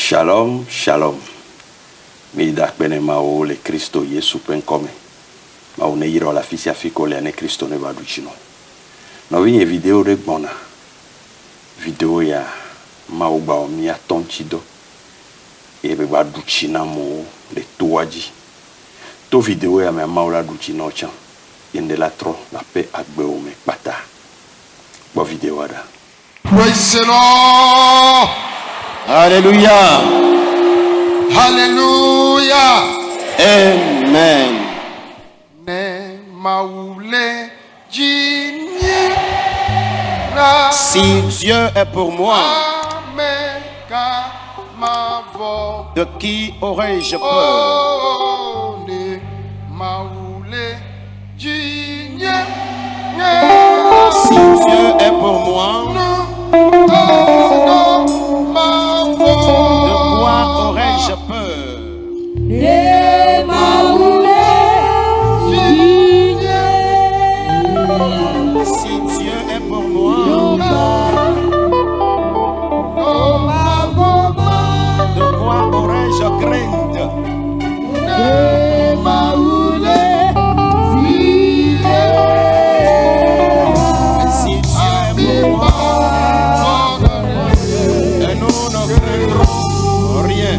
Shalom, shalom. Mi da kpene ma o le Kristo Yesu pen come. Ma o ne yiro la fisia fiko le ane Kristo ne va duchino. No vinye video de gbona. Video ya ma o ba o mi atonchido. E be ba duchina mo le toaji. To video ya me ma o la duchino chan. Yende la tro la pe agbe o me pata. Bo video ada. Praise the Lord. Alléluia. Hallelujah. Amen. Ne maoule jinye. Si Dieu est pour moi, de qui aurais-je peur? Ne maoule jinye. Si Dieu est pour moi, de quoi aurais-je peur? Si Dieu est pour moi, de quoi aurais-je crainte? Si Dieu est pour moi, et nous ne craignons rien.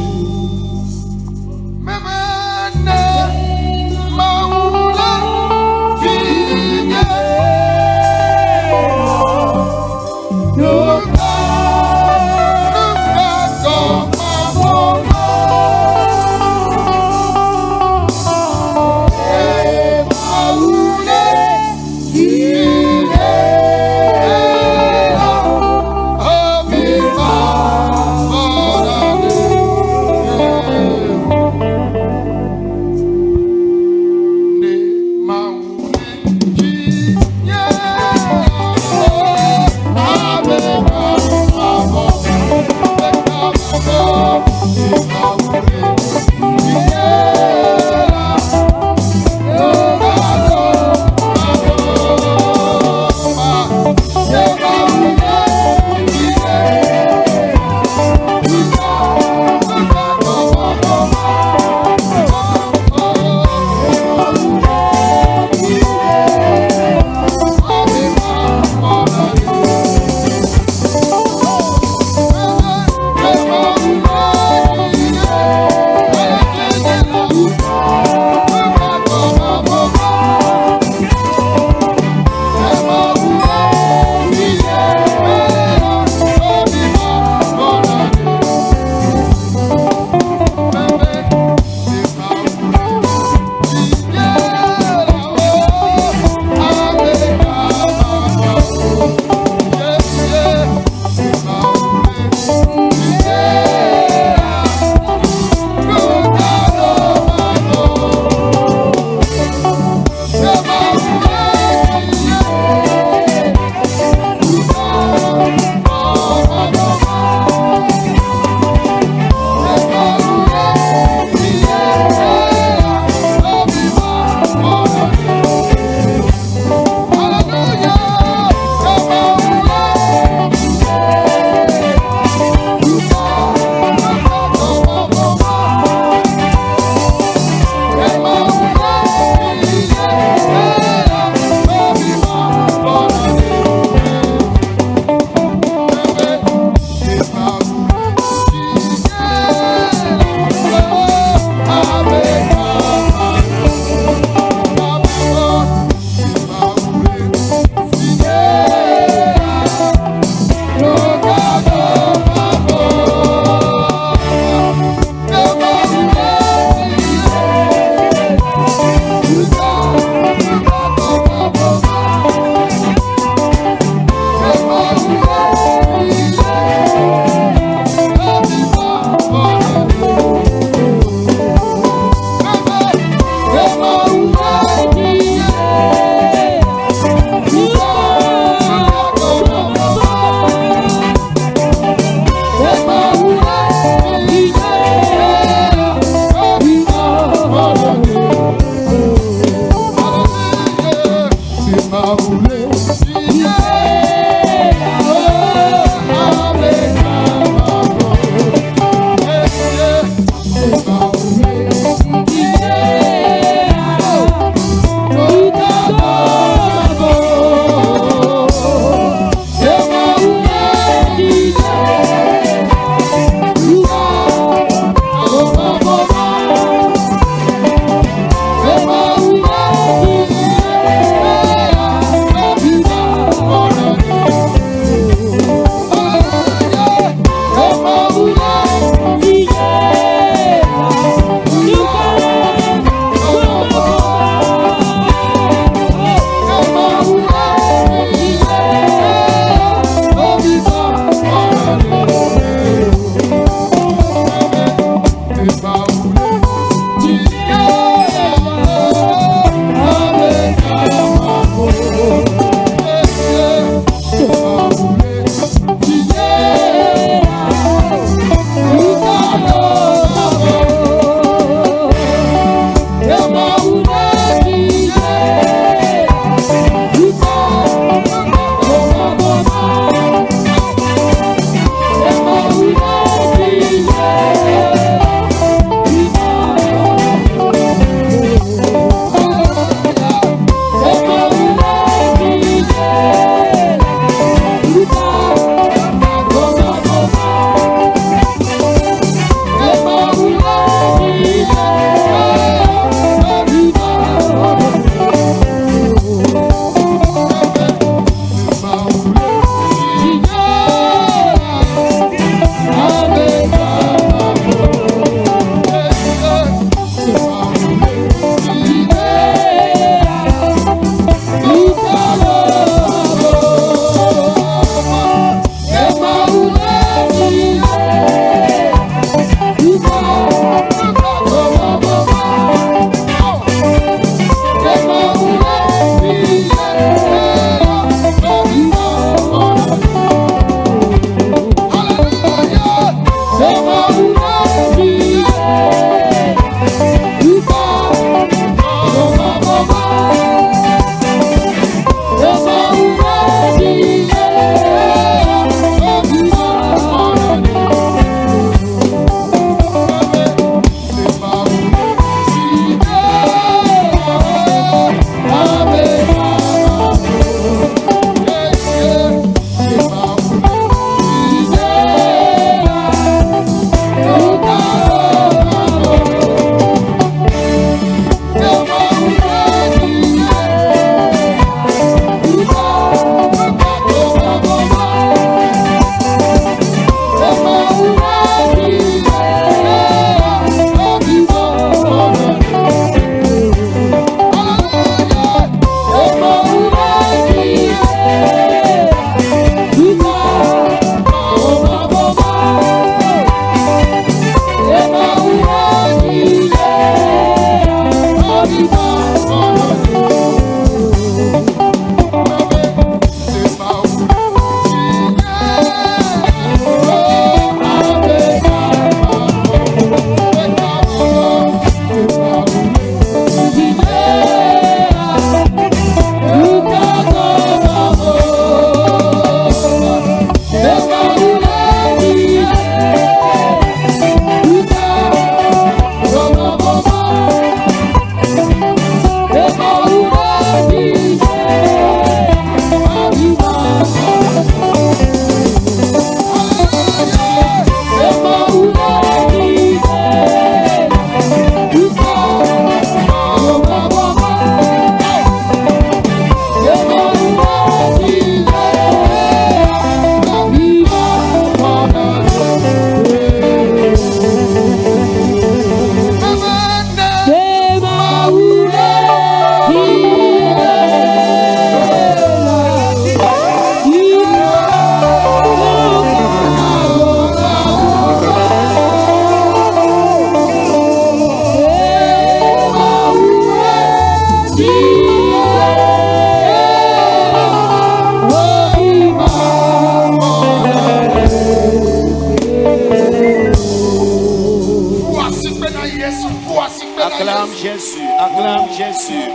Acclame Jésus, acclame Jésus.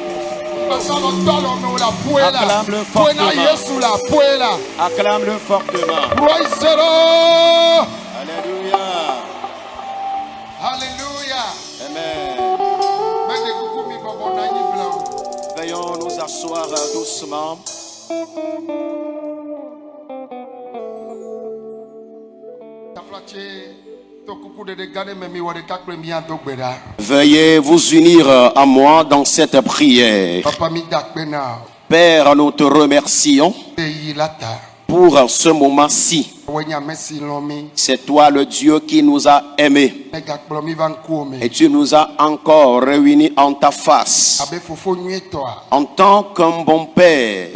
Acclame-le fortement. Acclame-le fortement. Praise the Lord. Alléluia. Hallelujah. Amen. Veuillons nous asseoir doucement. Veuillez vous unir à moi dans cette prière. Père, nous te remercions pour ce moment-ci. C'est toi le Dieu qui nous a aimés. Et tu nous as encore réunis en ta face. En tant qu'un bon père,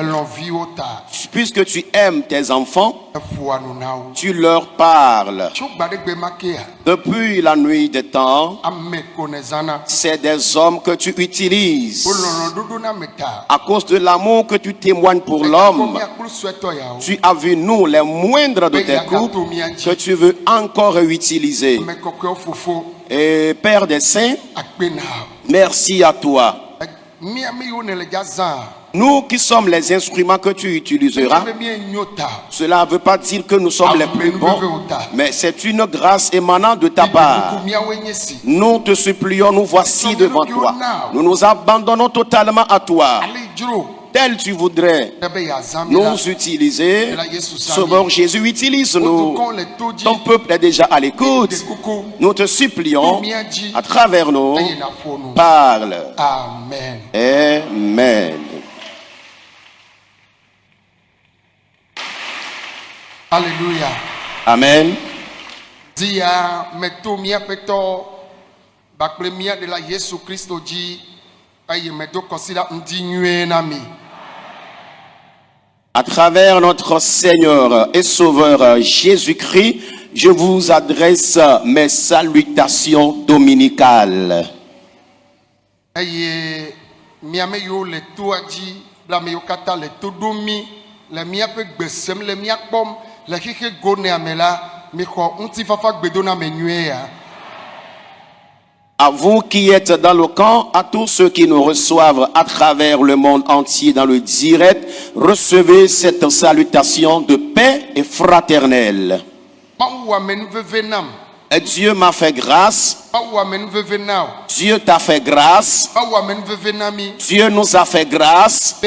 puisque tu aimes tes enfants, tu leur parles. Depuis la nuit des temps, c'est des hommes que tu utilises. À cause de l'amour que tu témoignes pour l'homme, tu as vu nous, les moindres de tes couples, que tu veux encore utiliser. Et Père des saints, merci à toi. Nous qui sommes les instruments que tu utiliseras, cela ne veut pas dire que nous sommes les plus bons, mais c'est une grâce émanant de ta part. Nous te supplions, nous voici devant toi. Nous nous abandonnons totalement à toi. Tel tu voudrais nous utiliser. Sauveur Jésus, utilise-nous. Ton peuple est déjà à l'écoute. Nous te supplions, à travers nous, parle. Amen. Amen. Alléluia. Amen. Dia meto mia peto bakple mia de la Yesu Christo ji aye meto kosila ndi nyue na mi. À travers notre Seigneur et Sauveur Jésus-Christ, je vous adresse mes salutations dominicales. Aye miame yo le toaji la me yo kata le todomi le mia pe gbesem le mia pom le kike gone amela mi ko unti fafa gbedona me nyue ya. À vous qui êtes dans le camp, à tous ceux qui nous reçoivent à travers le monde entier dans le direct, recevez cette salutation de paix et fraternelle. Et Dieu m'a fait grâce. Dieu t'a fait grâce. Dieu nous a fait grâce.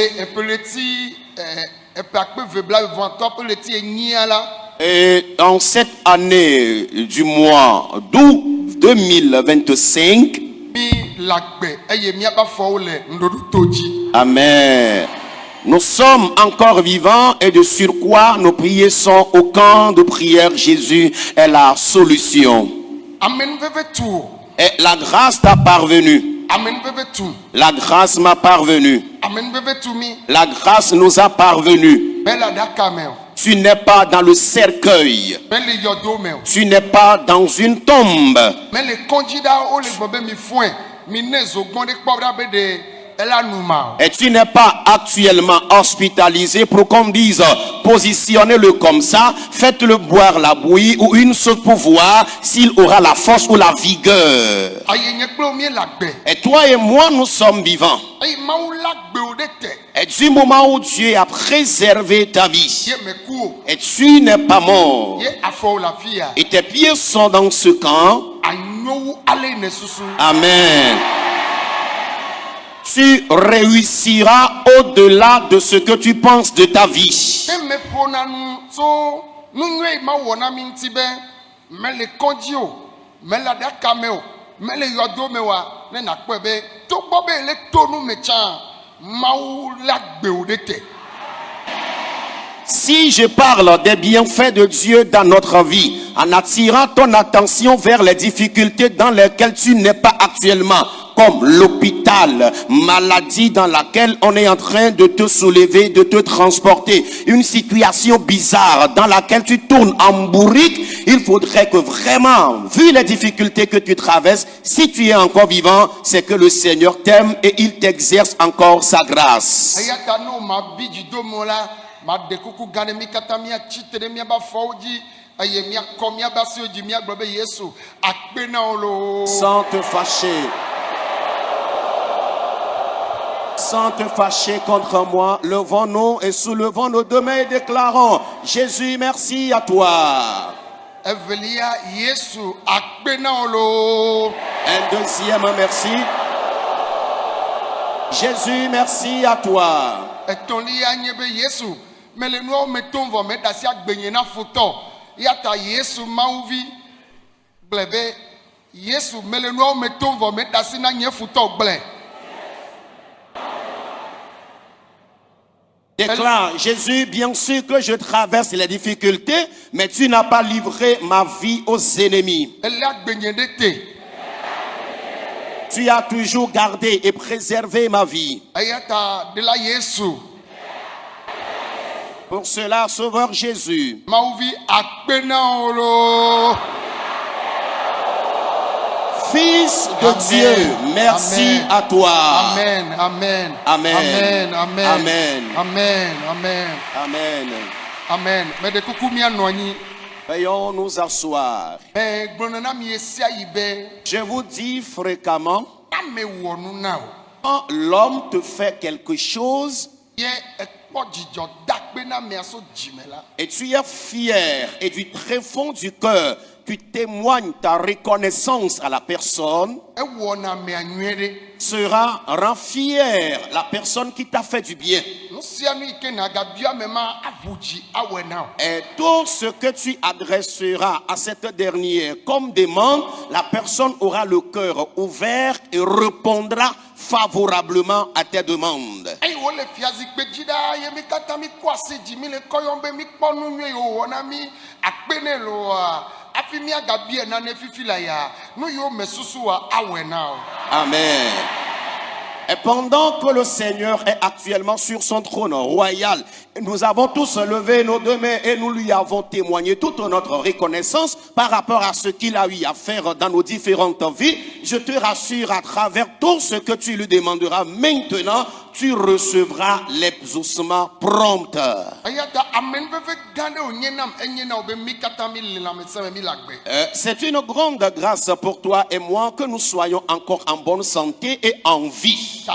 Et en cette année du mois d'août 2025, amen. Nous sommes encore vivants et de surcroît, nos prières sont au camp de prière. Jésus est la solution. Et la grâce t'a parvenu. La grâce m'a parvenu. La grâce nous a parvenu. Tu n'es pas dans le cercueil. Tu n'es pas dans une tombe. Et tu n'es pas actuellement hospitalisé pour qu'on dise positionnez-le comme ça, faites-le boire la bouillie ou une sauce pour voir s'il aura la force ou la vigueur. Et toi et moi nous sommes vivants. Et du moment où Dieu a préservé ta vie, et tu n'es pas mort, et tes pieds sont dans ce camp, amen. Tu réussiras au-delà de ce que tu penses de ta vie. Si je parle des bienfaits de Dieu dans notre vie, en attirant ton attention vers les difficultés dans lesquelles tu n'es pas actuellement, comme l'hôpital, maladie dans laquelle on est en train de te soulever, de te transporter, une situation bizarre dans laquelle tu tournes en bourrique, il faudrait que vraiment, vu les difficultés que tu traverses, si tu es encore vivant, c'est que le Seigneur t'aime et il t'exerce encore sa grâce. Sans te fâcher, Sans te fâcher contre moi, levons-nous et soulevons nos deux mains et déclarons: Jésus, merci à toi. Un deuxième merci. Jésus, merci à toi. Déclare: Jésus, bien sûr que je traverse les difficultés, mais tu n'as pas livré ma vie aux ennemis. Tu as toujours gardé et préservé ma vie. Pour cela, Sauveur Jésus, Fils de Amen. Dieu, merci Amen. À toi. Amen, amen, amen, amen, amen, amen, amen, amen, amen, amen. Mais de coucou mi anoni. Veuillons nous asseoir. Je vous dis fréquemment, quand l'homme te fait quelque chose et tu es fier et du très fond du cœur, tu témoignes ta reconnaissance à la personne, rend fier la personne qui t'a fait du bien. Et tout ce que tu adresseras à cette dernière comme demande, la personne aura le cœur ouvert et répondra favorablement à tes demandes. Amen. Et pendant que le Seigneur est actuellement sur son trône royal, nous avons tous levé nos deux mains et nous lui avons témoigné toute notre reconnaissance par rapport à ce qu'il a eu à faire dans nos différentes vies. Je te rassure, à travers tout ce que tu lui demanderas maintenant, tu recevras l'exaucement prompt. C'est une grande grâce pour toi et moi que nous soyons encore en bonne santé et en vie.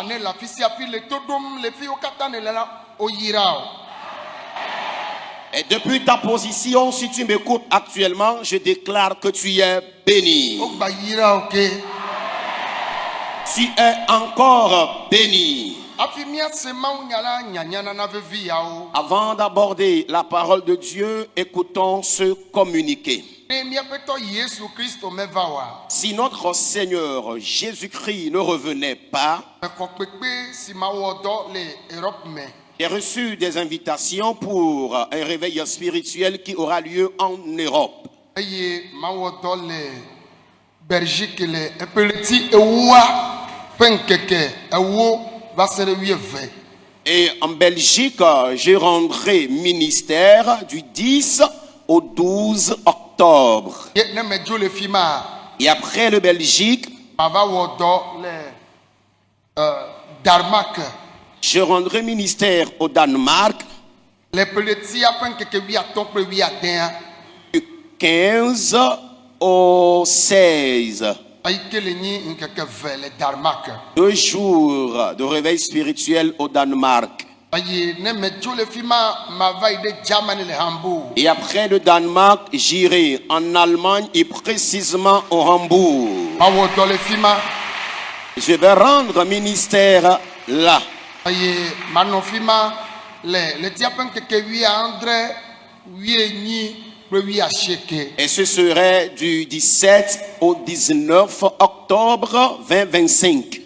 Et depuis ta position, si tu m'écoutes actuellement, je déclare que tu es béni. Tu es encore béni. Avant d'aborder la parole de Dieu, écoutons ce communiqué. Si notre Seigneur Jésus-Christ ne revenait pas, j'ai reçu des invitations pour un réveil spirituel qui aura lieu en Europe. Et en Belgique, je rendrai ministère du 10 au 12 octobre. Et après le Belgique, je rendrai ministère au Danemark du 15 au 16. 2 jours de réveil spirituel au Danemark. Et après le Danemark, j'irai en Allemagne et précisément au Hambourg. Je vais rendre ministère là. Et ce serait du 17 au 19 octobre 2025.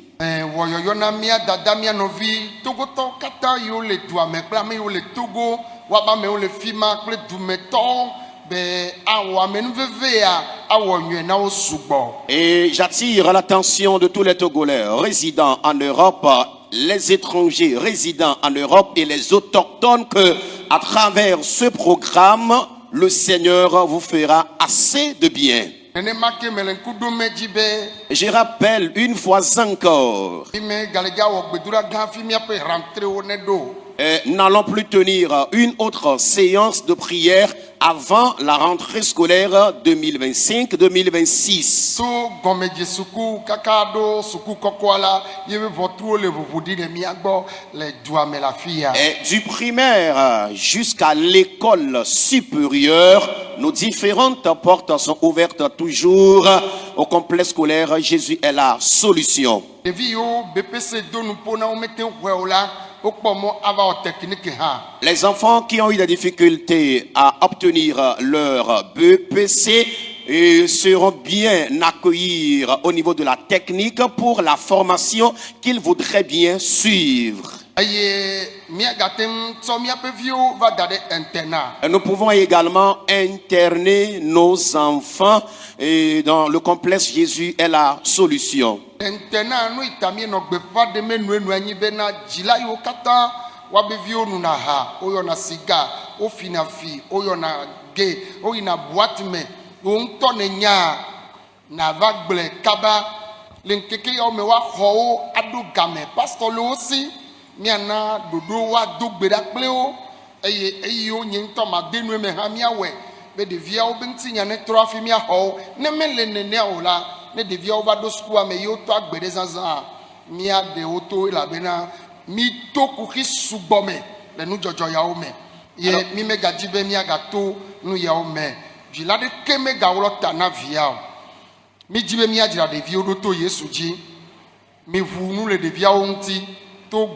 Et j'attire l'attention de tous les Togolais résidant en Europe, les étrangers résidant en Europe et les autochtones que, à travers ce programme, le Seigneur vous fera assez de bien. Je rappelle une fois encore, n'allons plus tenir une autre séance de prière avant la rentrée scolaire 2025-2026. Et du primaire jusqu'à l'école supérieure, nos différentes portes sont ouvertes toujours au complexe scolaire. Jésus est la solution. Les enfants qui ont eu des difficultés à obtenir leur BPC seront bien accueillis au niveau de la technique pour la formation qu'ils voudraient bien suivre. Nous pouvons également interner nos enfants dans le complexe Jésus est la solution. miana dodo wa do gbeda kpleo eyo nyento ma denu me ha miawe be devia wo benti nya ne trofi mia ho ne mele ne o la ne devia wo ba do school me yo to agbede zanzan mia de oto la bena mi to ku kisubome le nu jojo ya o me ye mi me gajibe mia gato nu ya o me vila de ke me ga wo ta na via mi jibe mia jira devia wo to Yesu ji mi vu nu le devia wo nti. La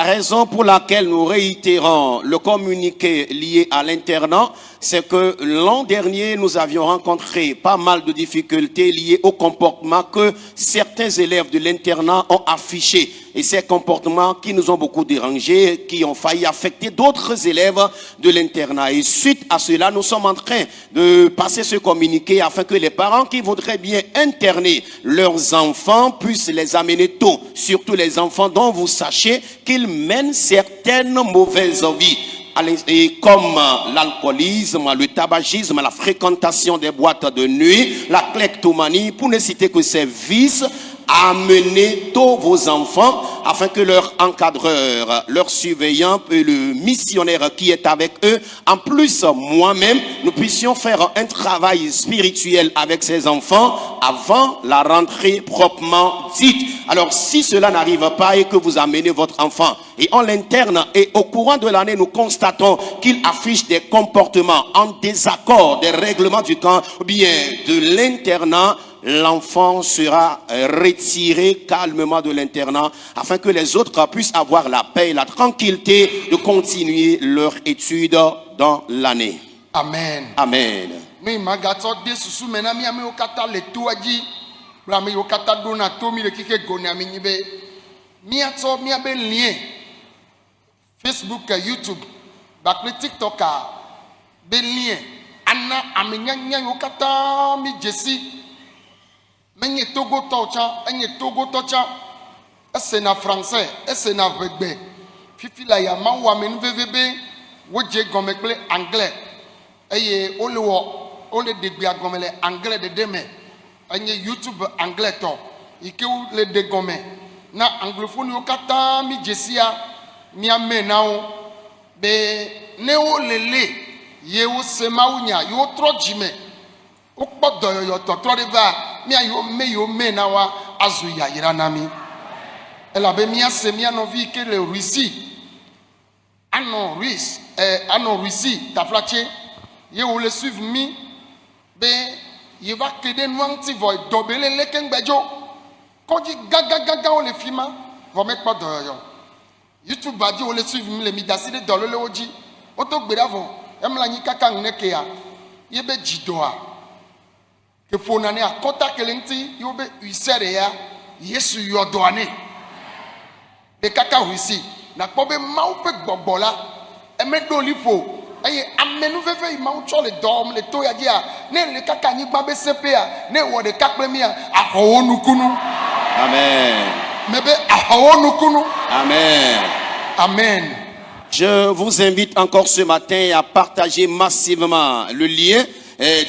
raison pour laquelle nous réitérons le communiqué lié à l'internat, c'est que l'an dernier, nous avions rencontré pas mal de difficultés liées au comportement que certains élèves de l'internat ont affiché. Et ces comportements qui nous ont beaucoup dérangés, qui ont failli affecter d'autres élèves de l'internat. Et suite à cela, nous sommes en train de passer ce communiqué afin que les parents qui voudraient bien interner leurs enfants puissent les amener tôt. Surtout les enfants dont vous sachez qu'ils mènent certaines mauvaises vies. Et comme l'alcoolisme, le tabagisme, la fréquentation des boîtes de nuit, la kleptomanie, pour ne citer que ces vices, amenez tous vos enfants afin que leur encadreur, leur surveillant et le missionnaire qui est avec eux, en plus moi-même, nous puissions faire un travail spirituel avec ces enfants avant la rentrée proprement dite. Alors si cela n'arrive pas et que vous amenez votre enfant et on l'interne et au courant de l'année nous constatons qu'il affiche des comportements en désaccord des règlements du camp ou bien de l'internat, l'enfant sera retiré calmement de l'internat afin que les autres puissent avoir la paix et la tranquillité de continuer leur étude dans l'année. Amen. Amen. Facebook, YouTube, TikTok, lien. Anna amenyanya yokata mi jesi. Menye Togo tocha, enye Togo tocha. Ese na français, ese na vegbe. Fifi la ya ma wa menu vvb, woje gomekle anglais. Eye ole degbe agomele anglais de deme. Enye YouTube anglais to. Ike le de gome. Na anglophone yokata mi jesia mi amenao be neo lele yewo semaunya yo trojime. Ukpodo yo to trodiva mi ayo me na wa azu ya yiranami. Elabe mi ase mi anovi ke le Russie. Ano Russie taflache yewo le suivre mi be ye va kede nuanti voy dobele leken bejo. Koji gaga o le fima vo me podo yo. YouTube badi o le suivre mi le mi daside dolole oji. Oto gbedavo emla nyi kaka nneke ya yebe jidoa. Que pour n'aller à Kota Kelenti, yobe usere ya Yesu yodoane. De kaka wisi na kobe maupe gbobola emedo lipo aye amenu veve ma ucho le dom le to ya dia ne le kaka nyi gba be sepe ya ne wo de kakple mi ya ahowo nukunu. Amen. Mebe ahowo nukunu. Amen. Amen. Je vous invite encore ce matin à partager massivement le lien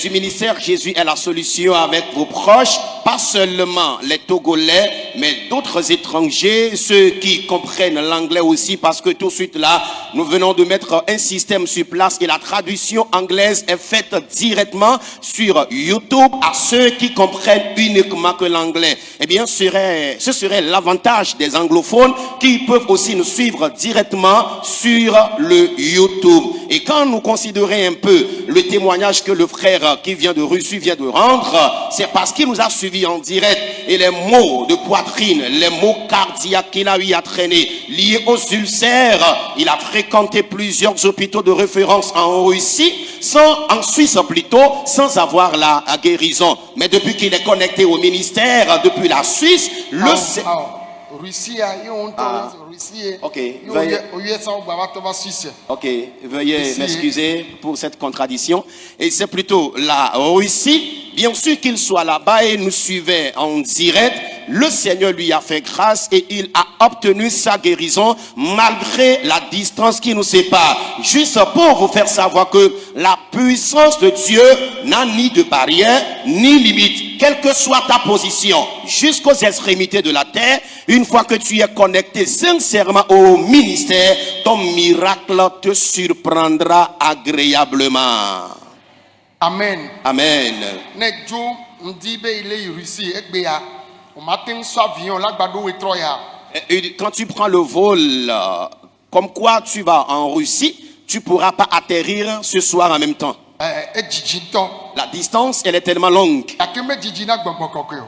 du ministère Jésus est la solution avec vos proches. pas seulement les Togolais, mais d'autres étrangers, ceux qui comprennent l'anglais aussi, parce que tout de suite là, nous venons de mettre un système sur place et la traduction anglaise est faite directement sur YouTube à ceux qui comprennent uniquement que l'anglais. Eh bien, ce serait l'avantage des anglophones qui peuvent aussi nous suivre directement sur le YouTube. Et quand nous considérons un peu le témoignage que le frère qui vient de Russie vient de rendre, c'est parce qu'il nous a suivis en direct et les maux de poitrine, les maux cardiaques qu'il a eu à traîner liés aux ulcères, il a fréquenté plusieurs hôpitaux de référence en Russie, en Suisse plutôt, sans avoir la guérison. Mais depuis qu'il est connecté au ministère, depuis la Suisse, veuillez m'excuser pour cette contradiction. Et c'est plutôt la Russie. Bien sûr qu'il soit là-bas et nous suivait en direct. Le Seigneur lui a fait grâce et il a obtenu sa guérison malgré la distance qui nous sépare. Juste pour vous faire savoir que la puissance de Dieu n'a ni de barrière ni limite. Quelle que soit ta position, jusqu'aux extrémités de la terre, une fois que tu es connecté sincèrement au ministère, ton miracle te surprendra agréablement. Amen. Amen. Et quand tu prends le vol, comme quoi tu vas en Russie, tu ne pourras pas atterrir ce soir en même temps. La distance, elle est tellement longue.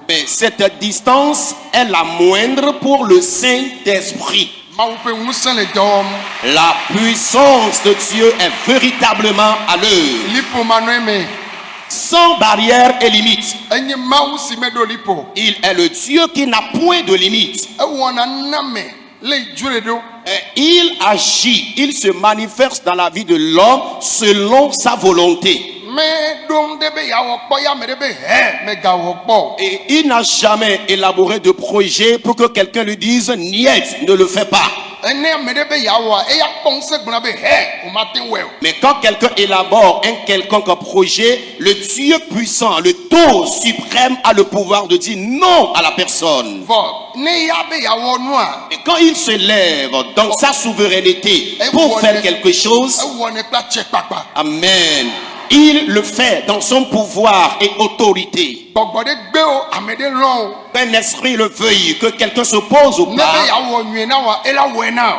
Mais cette distance est la moindre pour le Saint-Esprit. La puissance de Dieu est véritablement à l'œuvre. Sans barrière et limite. Il est le Dieu qui n'a point de limite. Il agit, il se manifeste dans la vie de l'homme selon sa volonté. Et il n'a jamais élaboré de projet pour que quelqu'un lui dise niet, ne le fais pas. Mais quand quelqu'un élabore un quelconque projet, le Dieu puissant, le Tout suprême a le pouvoir de dire non à la personne. Et quand il se lève dans sa souveraineté pour faire quelque chose, amen, il le fait dans son pouvoir et autorité. Un esprit le veuille, que quelqu'un s'oppose ou pas.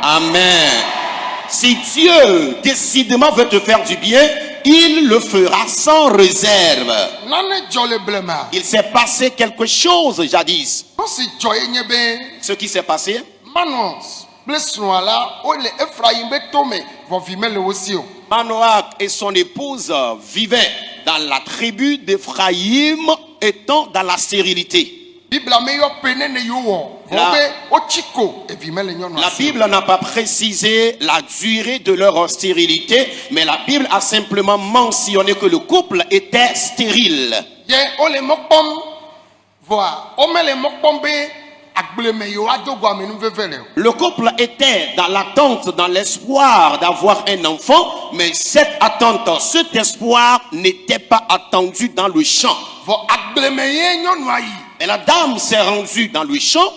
Amen. Si Dieu décidément veut te faire du bien, il le fera sans réserve. Il s'est passé quelque chose jadis. Ce qui s'est passé, Manoach et son épouse vivaient dans la tribu d'Éphraïm, étant dans la stérilité. La Bible n'a pas précisé la durée de leur stérilité, mais la Bible a simplement mentionné que le couple était stérile. Le couple était dans l'attente, dans l'espoir d'avoir un enfant, mais cette attente, cet espoir n'était pas attendu dans le champ. Et la dame s'est rendue dans le champ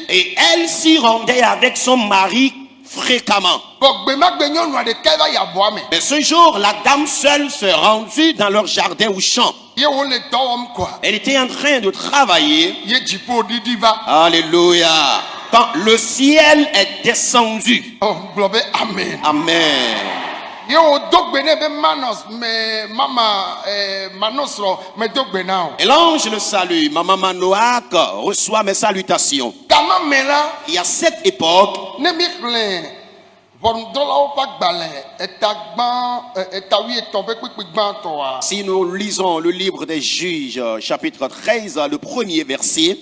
et elle s'y rendait avec son mari fréquemment. Mais ce jour, la dame seule s'est rendue dans leur jardin ou champ. Elle était en train de travailler. Alléluia. Quand le ciel est descendu. Amen. Amen. Et l'ange le salue. Maman Manoach reçoit mes salutations. Il y a cette époque, si nous lisons le livre des Juges, chapitre 13, le premier verset,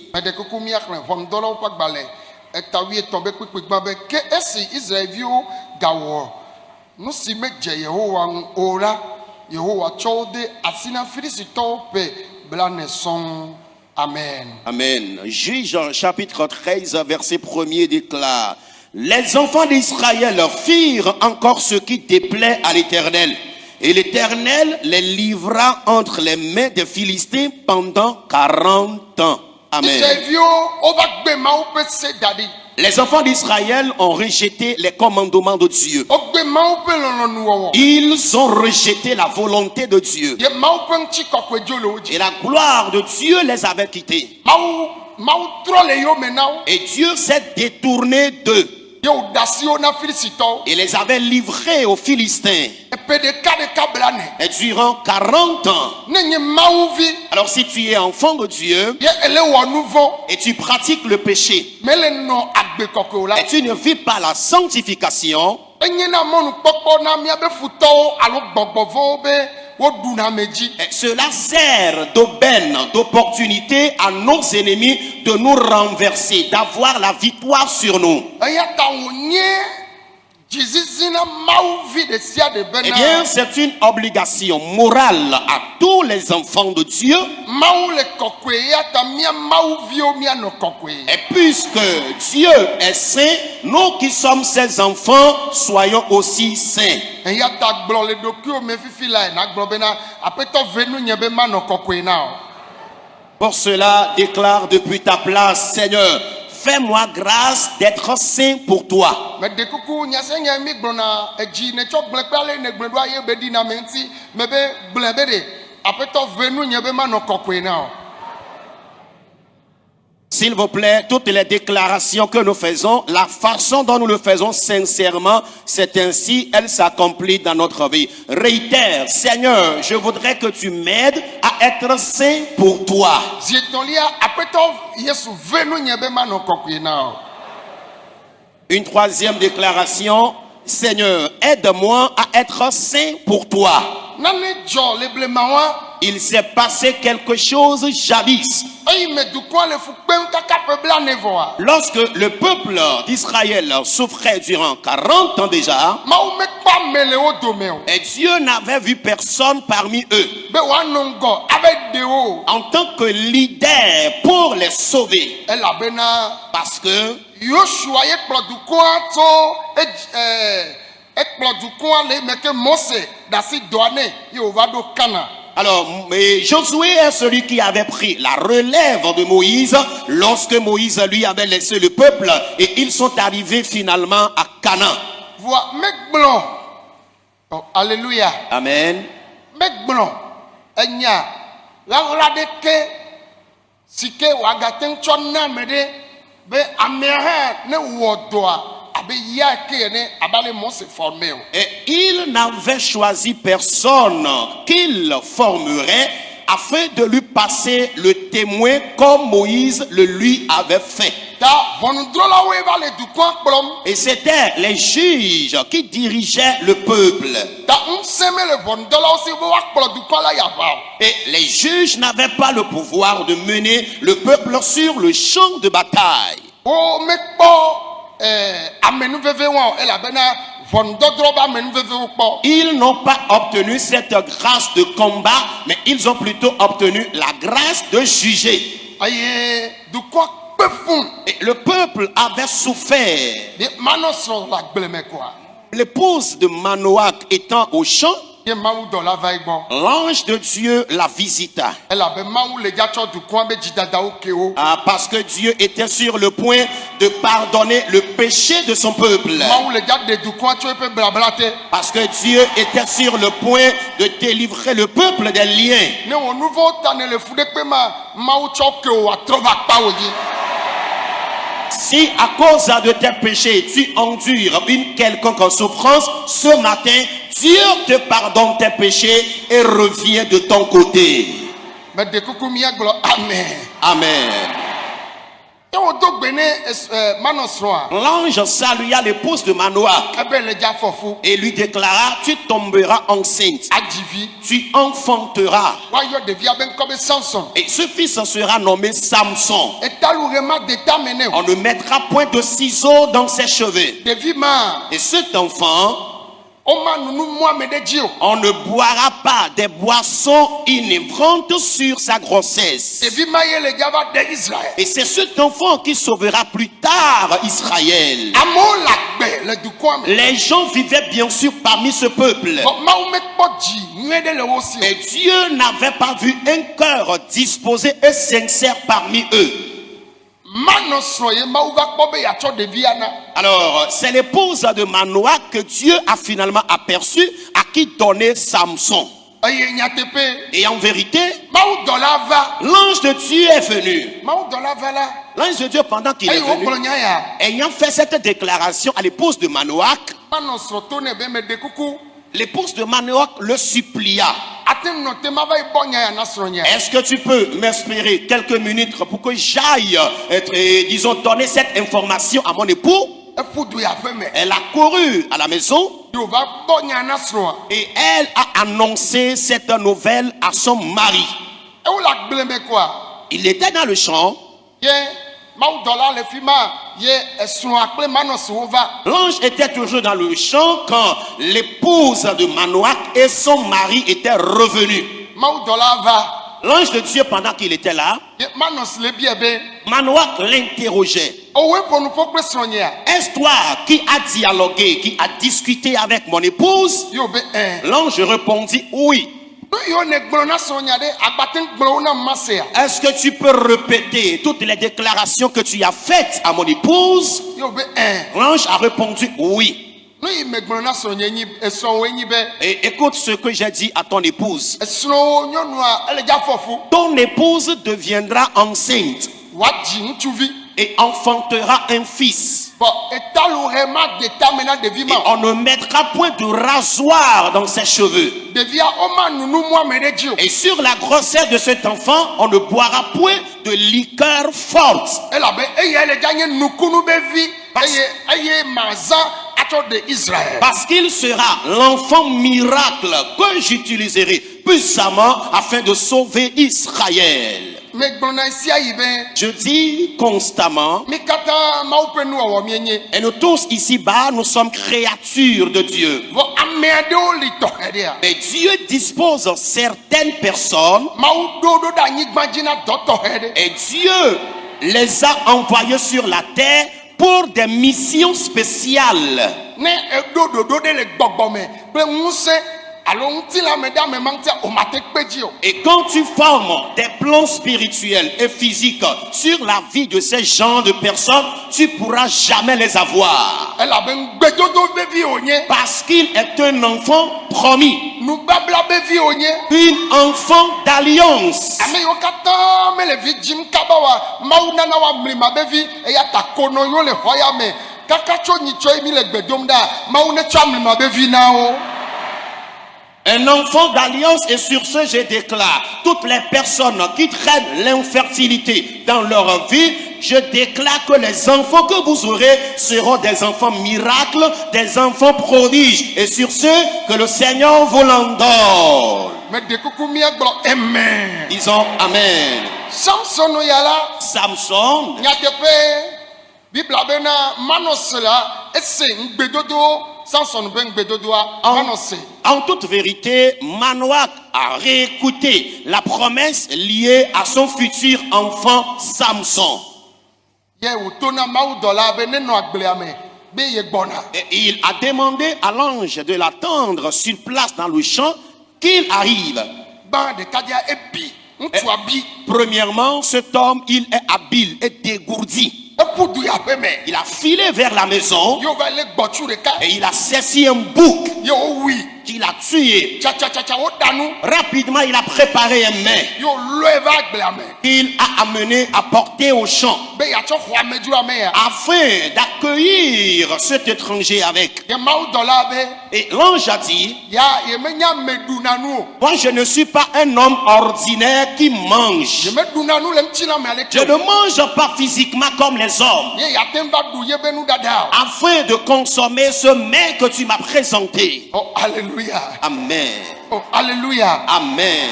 Amen. Amen. Juge chapitre 13, verset 1er déclare: les enfants d'Israël firent encore ce qui déplaît à l'Éternel. Et l'Éternel les livra entre les mains des Philistins pendant 40 ans. Amen. Les enfants d'Israël ont rejeté les commandements de Dieu. Ils ont rejeté la volonté de Dieu. Et la gloire de Dieu les avait quittés. Et Dieu s'est détourné d'eux. Il les avait livrés aux Philistins. Et durant 40 ans. Alors si tu es enfant de Dieu et tu pratiques le péché et tu ne vis pas la sanctification, cela sert d'aubaine, d'opportunité à nos ennemis de nous renverser, d'avoir la victoire sur nous. Eh bien, c'est une obligation morale à tous les enfants de Dieu. Et puisque Dieu est saint, nous qui sommes ses enfants, soyons aussi saints. Pour cela, déclare depuis ta place, Seigneur, fais-moi grâce d'être saint pour toi. S'il vous plaît, toutes les déclarations que nous faisons, la façon dont nous le faisons sincèrement, c'est ainsi, elle s'accomplit dans notre vie. Réitère, Seigneur, je voudrais que tu m'aides à être saint pour toi. Une troisième déclaration, Seigneur, aide-moi à être saint pour toi. Il s'est passé quelque chose jadis. Lorsque le peuple d'Israël souffrait durant 40 ans déjà, et Dieu n'avait vu personne parmi eux en tant que leader pour les sauver. Parce que alors, Josué est celui qui avait pris la relève de Moïse lorsque Moïse lui avait laissé le peuple et ils sont arrivés finalement à Canaan. Oh, alléluia. Amen. Et il n'avait choisi personne qu'il formerait afin de lui passer le témoin comme Moïse le lui avait fait. Et c'était les juges qui dirigeaient le peuple. Et les juges n'avaient pas le pouvoir de mener le peuple sur le champ de bataille. Ils n'ont pas obtenu cette grâce de combat, mais ils ont plutôt obtenu la grâce de juger. Et le peuple avait souffert. L'épouse de Manoach étant au champ, l'ange de Dieu la visita. Parce que Dieu était sur le point de pardonner le péché de son peuple. Parce que Dieu était sur le point de délivrer le peuple des liens. Si à cause de tes péchés tu endures une quelconque souffrance, ce matin Dieu te pardonne tes péchés et revient de ton côté. Amen. Amen. L'ange salua l'épouse de Manoach et lui déclara: tu tomberas enceinte, tu enfanteras, et ce fils sera nommé Samson. On ne mettra point de ciseaux dans ses cheveux. Et cet enfant On ne boira pas des boissons inébrantes sur sa grossesse. Et c'est cet enfant qui sauvera plus tard Israël. Les gens vivaient bien sûr parmi ce peuple. Et Dieu n'avait pas vu un cœur disposé et sincère parmi eux. Alors, c'est l'épouse de Manoah que Dieu a finalement aperçu, à qui donner Samson. Et en vérité, l'ange de Dieu est venu. L'ange de Dieu, pendant qu'il est venu, ayant fait cette déclaration à l'épouse de Manoah, l'épouse de Manoah le supplia. Est-ce que tu peux m'inspirer quelques minutes pour que j'aille, disons, donner cette information à mon époux? Elle a couru à la maison et elle a annoncé cette nouvelle à son mari. Il était dans le champ. L'ange était toujours dans le champ quand l'épouse de Manoah et son mari étaient revenus. L'ange de Dieu, pendant qu'il était là, Manoah l'interrogeait. Est-ce toi qui as dialogué, qui as discuté avec mon épouse? L'ange répondit oui. Est-ce que tu peux répéter toutes les déclarations que tu as faites à mon épouse? L'ange a répondu oui. Et écoute ce que j'ai dit à ton épouse. Ton épouse deviendra enceinte et enfantera un fils. Et on ne mettra point de rasoir dans ses cheveux. Et sur la grossesse de cet enfant, on ne boira point de liqueur forte. Parce qu'il sera l'enfant miracle que j'utiliserai puissamment afin de sauver Israël. Je dis constamment, et nous tous ici-bas, nous sommes créatures de Dieu. Mais Dieu dispose certaines personnes et Dieu les a envoyés sur la terre pour des missions spéciales. Et quand tu formes des plans spirituels et physiques sur la vie de ces gens de personnes, tu ne pourras jamais les avoir. Parce qu'il est un enfant promis. Une enfant d'alliance. Un enfant d'alliance, et sur ce je déclare, toutes les personnes qui traînent l'infertilité dans leur vie, je déclare que les enfants que vous aurez seront des enfants miracles, des enfants prodiges. Et sur ce, que le Seigneur vous l'en donne. Disons Amen. Samson. En toute vérité, Manoah a réécouté la promesse liée à son futur enfant Samson. Et il a demandé à l'ange de l'attendre sur place dans le champ qu'il arrive. Premièrement, cet homme, il est habile et dégourdi. Il a filé vers la maison et il a saisi un bouc qu'il a tué. Rapidement, il a préparé un mets qu'il a amené à porter au champ afin d'accueillir cet étranger avec. Et l'ange a dit, moi je ne suis pas un homme ordinaire qui mange. Je ne mange pas physiquement comme les hommes, afin de consommer ce mets que tu m'as présenté. Oh, alléluia. Amen. Oh, alléluia. Amen.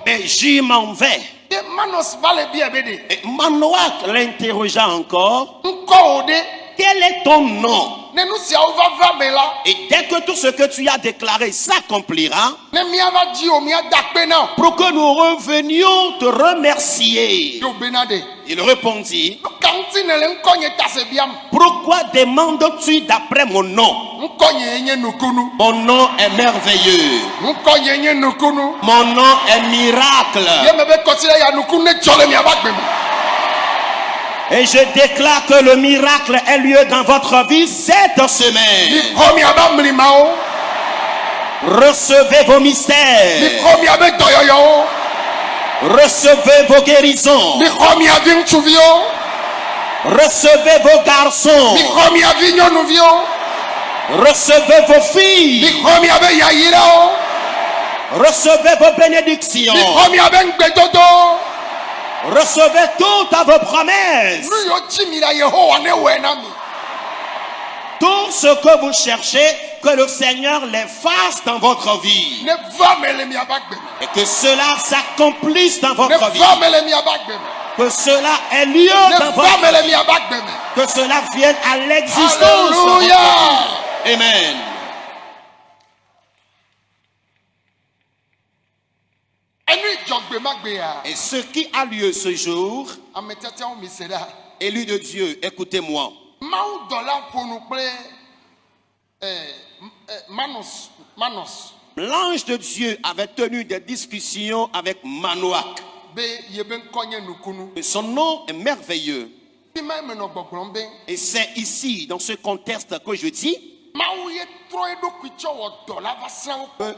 Mais j'y m'en vais. Et Manoah l'interrogea encore. quel est ton nom? Et dès que tout ce que tu as déclaré s'accomplira, pour que nous revenions te remercier. Il répondit, pourquoi demandes-tu d'après mon nom? Mon nom est merveilleux. Mon nom est miracle. Et je déclare que le miracle ait lieu dans votre vie cette semaine. Recevez vos mystères. Recevez vos guérisons. Recevez vos garçons. Recevez vos filles. Recevez vos bénédictions. Recevez toutes vos promesses. Tout ce que vous cherchez, que le Seigneur les fasse dans votre vie. Et que cela s'accomplisse dans votre vie. Que cela ait lieu dans votre vie. Que cela vienne à l'existence. Amen. Et ce qui a lieu ce jour, élu de Dieu, écoutez-moi. L'ange de Dieu avait tenu des discussions avec Manoach. Son nom est merveilleux. Et c'est ici, dans ce contexte que je dis,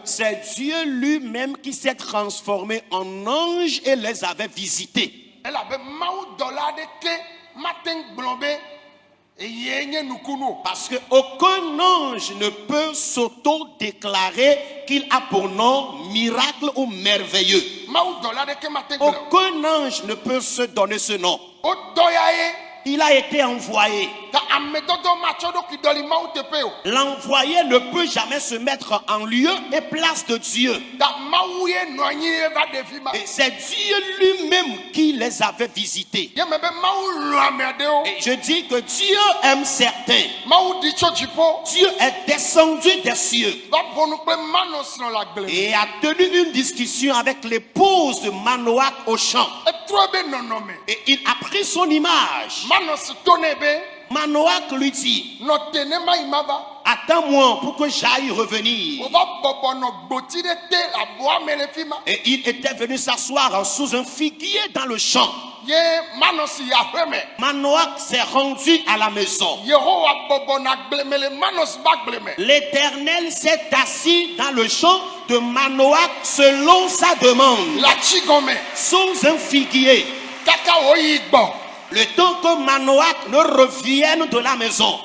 c'est Dieu lui-même qui s'est transformé en ange et les avait visités. Parce qu'aucun ange ne peut s'auto-déclarer qu'il a pour nom miracle ou merveilleux. Aucun ange ne peut se donner ce nom. Il a été envoyé. L'envoyé ne peut jamais se mettre en lieu et place de Dieu. Et c'est Dieu lui-même qui les avait visités. Et je dis que Dieu aime certains. Dieu est descendu des cieux et a tenu une discussion avec l'épouse de Manoach au champ. Et il a pris son image. Manoach lui dit, attends-moi pour que j'aille revenir. Et il était venu s'asseoir sous un figuier dans le champ. Manoach s'est rendu à la maison. L'Éternel s'est assis dans le champ de Manoach selon sa demande. Sous un figuier. Le temps que Manoach ne revienne de la maison.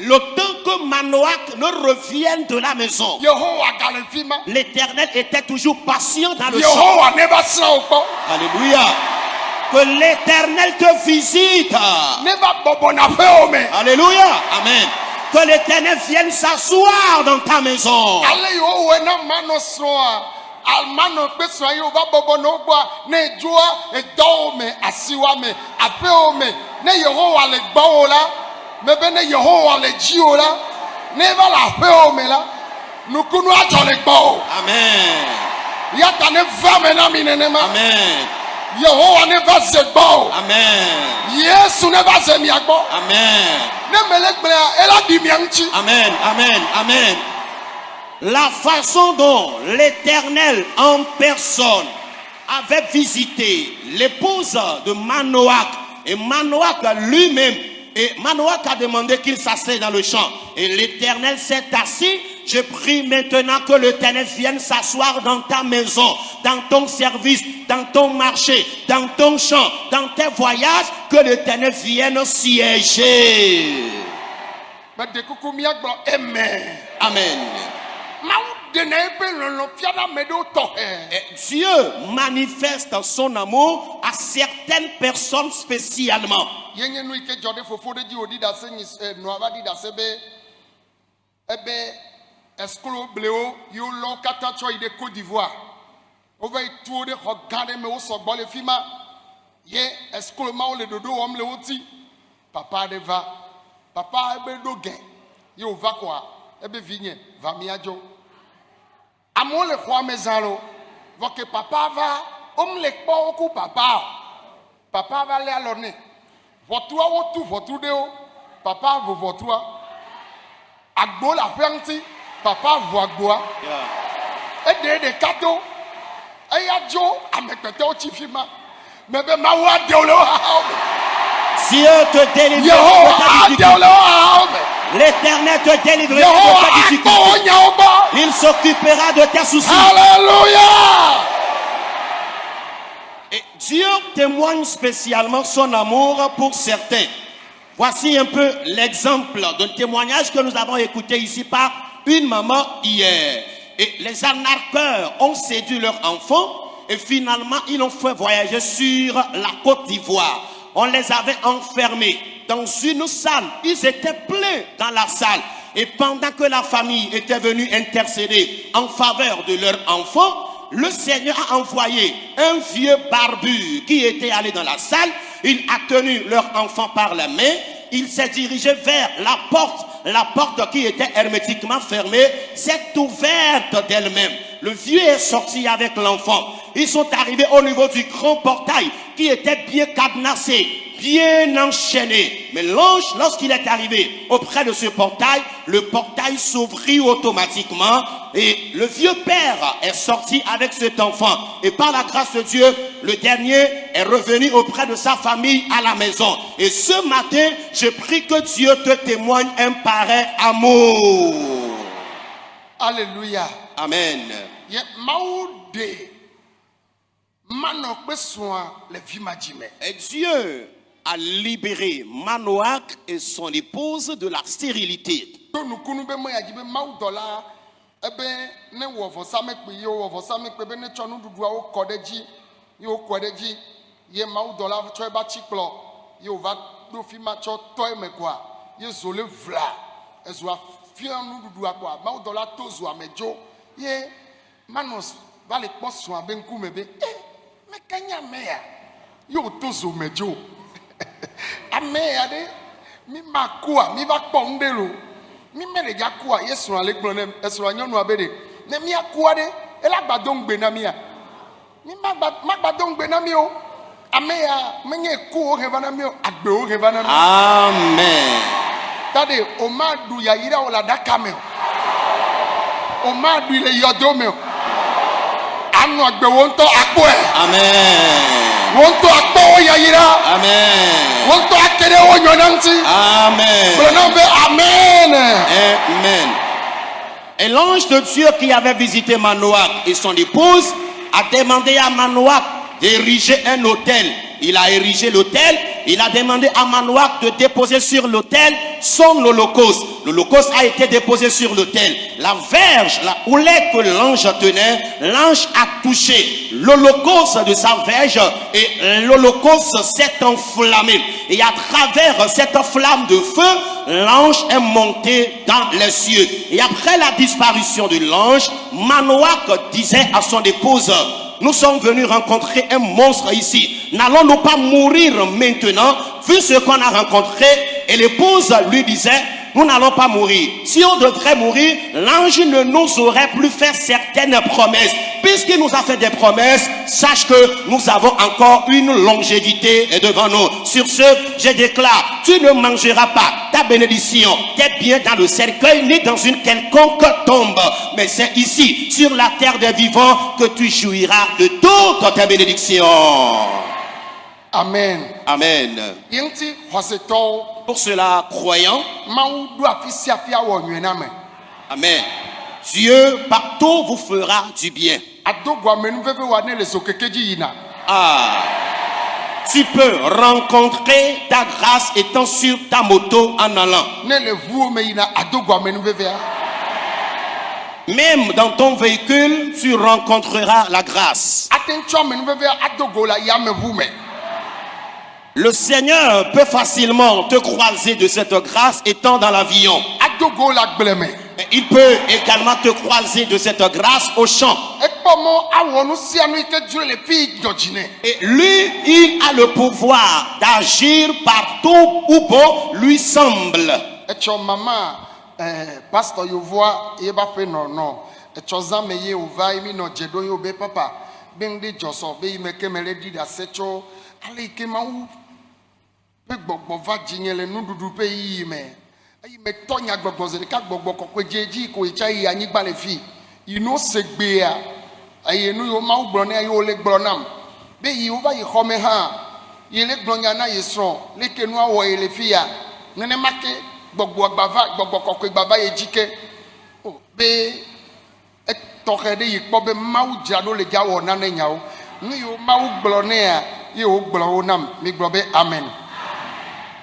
Le temps que Manoach ne revienne de la maison. L'Éternel était toujours patient dans le champ. Alléluia. Que l'Éternel te visite. Alléluia. Amen. Que l'Éternel vienne s'asseoir dans ta maison. Almano peswa yo ba bobo no gba ne joa e do me asiwa me apeo me ne Yehowa le gbo la me be ne Yehowa le ji o la ne ba la apeo me la nukunu ajo le gbo. Amen. Ya ta ne va me na mi ne ma. Amen. Yehowa ne va se gbo. Amen. Yesu ne va se mi agbo. Amen. Ne me le gbe e la di mi anchi. Amen. Amen. Amen. La façon dont l'Éternel en personne avait visité l'épouse de Manoach et Manoach lui-même, et Manoach a demandé qu'il s'assied dans le champ et l'Éternel s'est assis. Je prie maintenant que l'Éternel vienne s'asseoir dans ta maison, dans ton service, dans ton marché, dans ton champ, dans tes voyages, que l'Éternel vienne siéger. Amen. Dieu manifeste son amour à certaines personnes spécialement. papa de va papa ebe do gen yo va quoi ebe vigne va miajo amo le kwa mezalo voke papa va le po ku papa va le alone votua wo tu votu de o papa vo votua agbo la penti papa vo agboa ede de kato eya jo amekpete o chifima mebe mawa de o le ha Dieu te délivrera de ta difficulté. L'Éternel te délivrera de ta difficulté. Il s'occupera de tes soucis. Alléluia. Et Dieu témoigne spécialement son amour pour certains. Voici un peu l'exemple d'un témoignage que nous avons écouté ici par une maman hier. Et les arnaqueurs ont séduit leur enfant et finalement ils l'ont fait voyager sur la Côte d'Ivoire. On les avait enfermés dans une salle. Ils étaient pleins dans la salle. Et pendant que la famille était venue intercéder en faveur de leur enfant, le Seigneur a envoyé un vieux barbu qui était allé dans la salle. Il a tenu leur enfant par la main. Il s'est dirigé vers la porte qui était hermétiquement fermée s'est ouverte d'elle-même. Le vieux est sorti avec l'enfant. Ils sont arrivés au niveau du grand portail qui était bien cadenassé, bien enchaîné. Mais l'ange, lorsqu'il est arrivé auprès de ce portail, le portail s'ouvrit automatiquement et le vieux père est sorti avec cet enfant. Et par la grâce de Dieu, le dernier est revenu auprès de sa famille à la maison. Et ce matin, je prie que Dieu te témoigne un pareil amour. Alléluia. Amen. Et Dieu a libéré Manoach et son épouse de la stérilité. Manos vale posso abenku mebe me kanya meya yo tozo mejo ameya de mi makua mi va pondelo mi mere jakua yesu aleklonem esu anyonu abede ne mi akua de elagbado ngbe na mi a mi magbado ngbe na mi o ameya menye ku o heva na mi o agbe o heva na mi. Amen. Tade o ma du ya yira o la dakame o ma du ile yodome o. Amen. Amen. Amen. Et l'ange de Dieu qui avait visité Manoach et son épouse a demandé à Manoach d'ériger un autel. Il a érigé l'autel. Il a demandé à Manoach de déposer sur l'autel son holocauste. L'holocauste a été déposé sur l'autel. La verge, la houlette que l'ange tenait, l'ange a touché l'holocauste de sa verge et l'holocauste s'est enflammé. Et à travers cette flamme de feu, l'ange est monté dans les cieux. Et après la disparition de l'ange, Manoach disait à son épouse: nous sommes venus rencontrer un monstre ici. N'allons-nous pas mourir maintenant, vu ce qu'on a rencontré? Et l'épouse lui disait: nous n'allons pas mourir. Si on devrait mourir, l'ange ne nous aurait plus fait certaines promesses. Puisqu'il nous a fait des promesses, sache que nous avons encore une longévité devant nous. Sur ce, je déclare: tu ne mangeras pas ta bénédiction, tes biens dans le cercueil, ni dans une quelconque tombe. Mais c'est ici, sur la terre des vivants, que tu jouiras de toutes tes bénédictions. Amen. Amen. Pour cela, croyant, amen, Dieu partout vous fera du bien. Tu peux rencontrer ta grâce étant sur ta moto en allant. Même dans ton véhicule, tu rencontreras la grâce. Le Seigneur peut facilement te croiser de cette grâce étant dans l'avion. Il peut également te croiser de cette grâce au champ. Et lui, il a le pouvoir d'agir partout où bon lui semble. Pasteur, you vois, il va faire non. Et tu as mis au va, il no jedo yo be papa. Ben de joso be il me kemele di da secho. Ale kema ou. Be gbogbo va jinyele nu dudu pe yi me. Ayi me tonya gbogbo ze ka gbogbo kokwe jeji ko icha yi anyigba le fi. You know segbe a. Ayi nu yo ma ugbo na yo le gbo nam. Be yi over yi home ha. Yi le gbo nya na yi so. Le kenu awo yi le fi ya. Nene make gbogbo agbava gbogbo kokwe gbava ye jike. Oh be tɔxɛ ɖe yi kpɔ be mawu dzra ɖo le dza wɔ nane nyawo nu yiwo mawu gblɔ nea ye wo gblɔ wo nam mi gblɔ be amen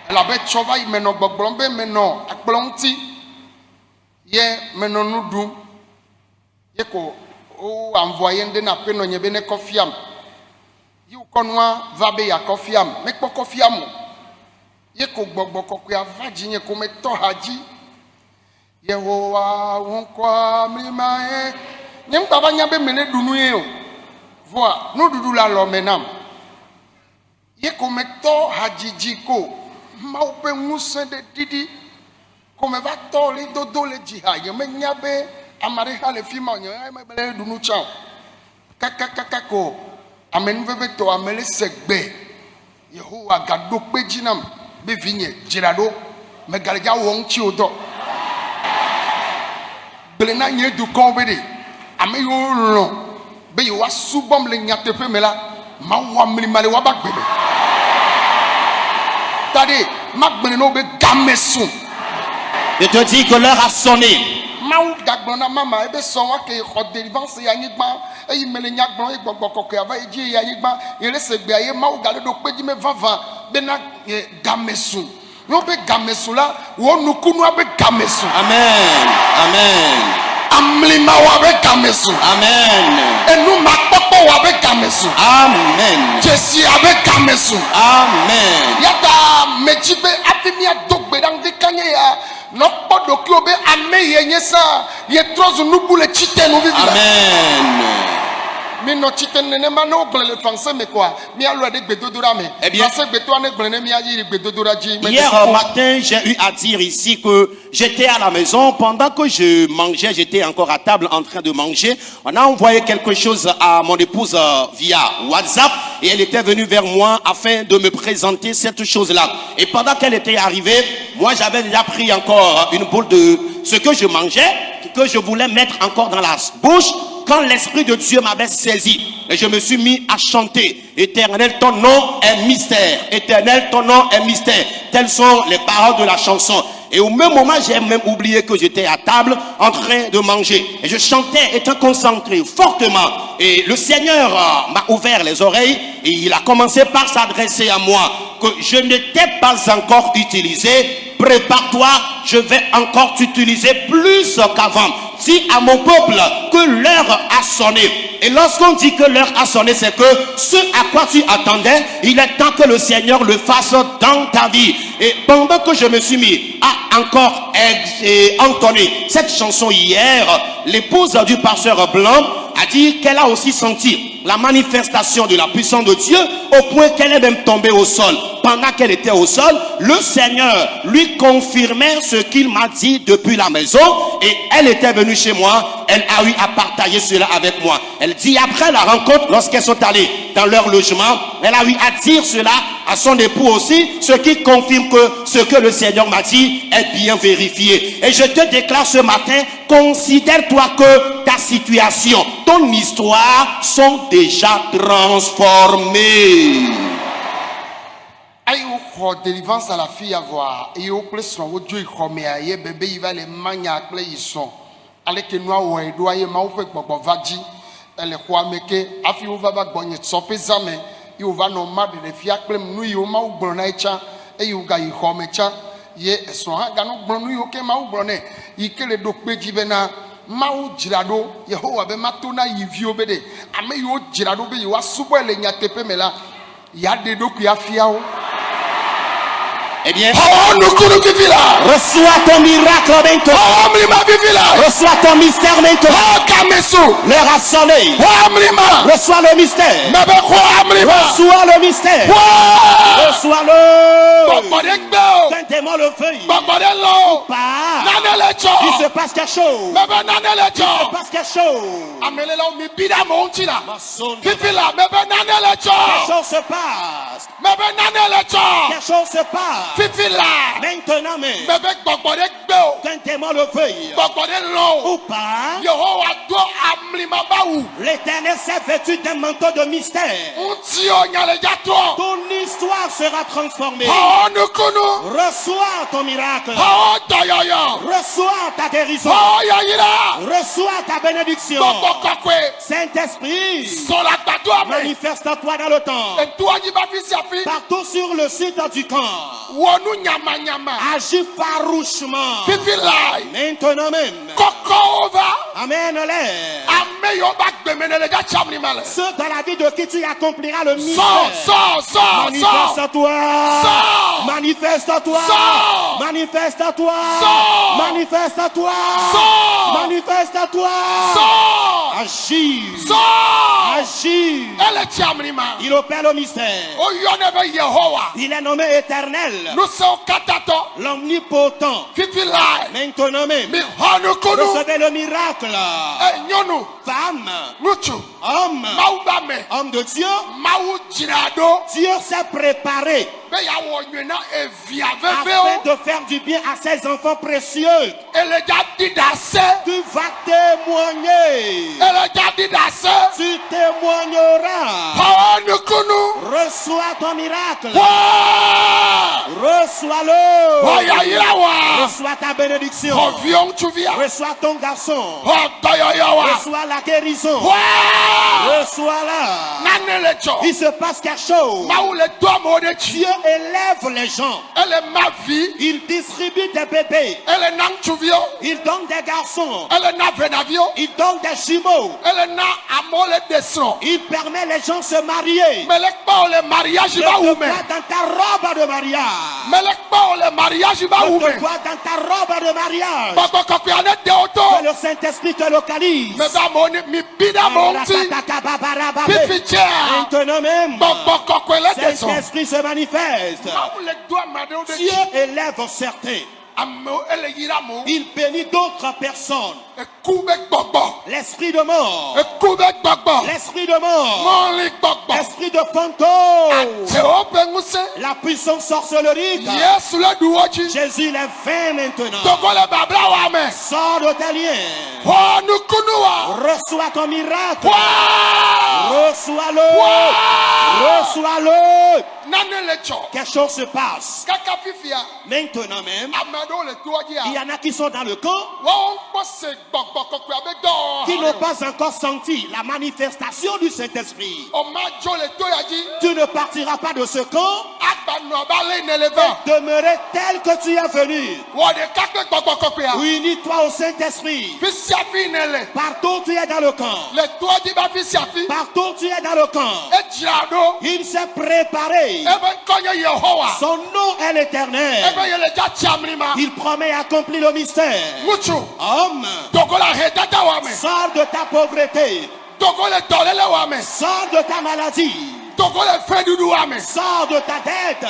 elabe tsɔ va yi menɔ gbɔgblɔm be menɔ akplɔ ŋuti ye menɔ nu ɖum ye ko wo anvoa ye ŋɖe na aƒenɔ nye be ne kɔ fiam yi wokɔ nua va be yakɔ fiam mekpɔ kɔ fiam o ye ko gbɔgbɔ kɔkɔea va dzinye ko metɔ ha dzi Yehowa wonkwa mlima ye nyem baba nyabe mele dunu ye o voa no dudu la lo menam ye ko meto hajiji ko ma ope nguse de didi ko me va to le dodo le jiha ye me nyabe amare ha le fima onye me bele dunu cha kaka ko amen bebe to amele segbe Yehowa gado pejinam be vinye jirado me galja won chi odo Belena nye du konbede ame yo ron be yo wa subom le nyatepe mela ma wa mlimale wa bagbebe tade magbene no be gamesun. Je te dis que l'heure a sonné. Ma ou dagbona mama ebe son wa ke xɔ délivrance ya nyigba eyi mele nyagbon e gbogbo kokko ava eji ya nyigba yele segbe aye ma ou gale do peji me vava bena gamesun. Yo be gamesu la wo nukunu abe gamesu. Amen. Amen. Amlima wa be gamesu. Amen. Enu makpokpo wa be gamesu. Amen. Jesi abe gamesu. Amen. Yata mejibe afimia dogbe dang de kanye ya no podo ki obe ame yenye sa ye trozu nubule chite no vivi. Amen. Mi no chite nene ma no gle le français mais quoi mi alo de gbedodora me français gbeto ne gle ne mi ayi gbedodora ji. Hier matin j'ai eu à dire ici que j'étais à la maison pendant que je mangeais, j'étais encore à table en train de manger. On a envoyé quelque chose à mon épouse via WhatsApp et elle était venue vers moi afin de me présenter cette chose-là. Et pendant qu'elle était arrivée, moi j'avais déjà pris encore une boule de ce que je mangeais, que je voulais mettre encore dans la bouche. Quand l'Esprit de Dieu m'avait saisi, et je me suis mis à chanter, Éternel, ton nom est mystère, Éternel, ton nom est mystère. Telles sont les paroles de la chanson. Et au même moment, j'ai même oublié que j'étais à table en train de manger. Et je chantais, étant concentré fortement. Et le Seigneur m'a ouvert les oreilles et il a commencé par s'adresser à moi, que je n'étais pas encore utilisé. Prépare-toi, je vais encore t'utiliser plus qu'avant. Dis à mon peuple que l'heure a sonné. Et lorsqu'on dit que l'heure a sonné, c'est que ce à quoi tu attendais, il est temps que le Seigneur le fasse dans ta vie. Et pendant que je me suis mis à encore entonner cette chanson hier, l'épouse du pasteur Blanc a dit qu'elle a aussi senti la manifestation de la puissance de Dieu au point qu'elle est même tombée au sol. Pendant qu'elle était au sol, le Seigneur lui confirmait ce qu'il m'a dit depuis la maison et elle était venue chez moi, elle a eu à partager cela avec moi. Elle dit après la rencontre, lorsqu'elles sont allées dans leur logement, elle a eu à dire cela à son époux aussi, ce qui confirme que ce que le Seigneur m'a dit est bien vérifié. Et je te déclare ce matin, considère-toi que ta situation, ton histoire sont déjà transformées. Aïe, au délivrance à la fille à voir. Et au plus, son Dieu, comme il bébé, il va les manier ils sont. Avec que nous, on doit y manger, pour vadi. Elle est quoi, mais que, afin où va gagner, sopé zame, il va nommer de fiacles, nous, il va ou bronaïcha, et il va y homecha, ye, son hagano, bronu, ok, ma ou broné, il que le docpe divena, ma ou girado, Yehowa, be matona, y vieux bede, ame yo girado, be you are super, les nyatepe, mais là, il y a des docs qui a fiao. Eh bien, reçois ton miracle maintenant. Reçois ton mystère maintenant. L'heure a sonné. Reçois le mystère. Reçois le mystère. Reçois-le. Tentez-moi le feu. Il se passe quelque chose. Il se passe quelque chose. Quelque chose se passe. Quelque chose se passe. Maintenant même. Tentez-moi le feu. Ou pas. L'Éternel s'est vêtu d'un manteau de mystère. Ton histoire sera transformée. Reçois ton miracle. Reçois ta guérison. Reçois ta bénédiction. Saint-Esprit, manifeste-toi dans le temps. Partout sur le site du camp. Agis farouchement. Maintenant même. Amène-les. Ceux dans la vie de qui tu accompliras le mystère. Manifeste-toi. Manifeste-toi. Manifeste-toi. Manifeste-toi. Manifeste-toi. Agis. Agis. Il opère le mystère. Il est nommé éternel. L'omnipotent. Maintenant même. Recevez le miracle. Femme. Homme de Dieu. Dieu s'est préparé afin de faire du bien à ses enfants précieux. Tu vas témoigner. Tu témoigneras. Reçois ton miracle. Reçois-le. Reçois ta bénédiction. Reçois ton garçon. Reçois la guérison. Reçois-la. Il se passe quelque chose. Dieu élève les gens. Il distribue des bébés. Il donne des garçons. Il donne des jumeaux. Il permet les gens de se marier. Je te vois dans ta robe de mariage. Je te vois dans ta robe de mariage. Que le Saint-Esprit te localise. Maintenant même, Saint-Esprit se manifeste. Dieu élève certains. Il bénit d'autres personnes. L'esprit de mort. L'esprit de mort. L'esprit de fantôme. La puissance sorcellerie. Jésus les fait maintenant. Sors de tes liens. Reçois ton miracle. Reçois-le. Reçois-le. Quelque chose se passe. Maintenant même, il y en a qui sont dans le camp qui n'ont pas encore senti la manifestation du Saint-Esprit. Tu ne partiras pas de ce camp et demeurer tel que tu es venu. Unis-toi au Saint-Esprit. Partout tu es dans le camp. Partout tu es dans le camp. Il s'est préparé. Son nom est l'Éternel. Il promet d'accomplir le mystère. Homme, sors de ta pauvreté. Sors de ta maladie. Sors de ta dette.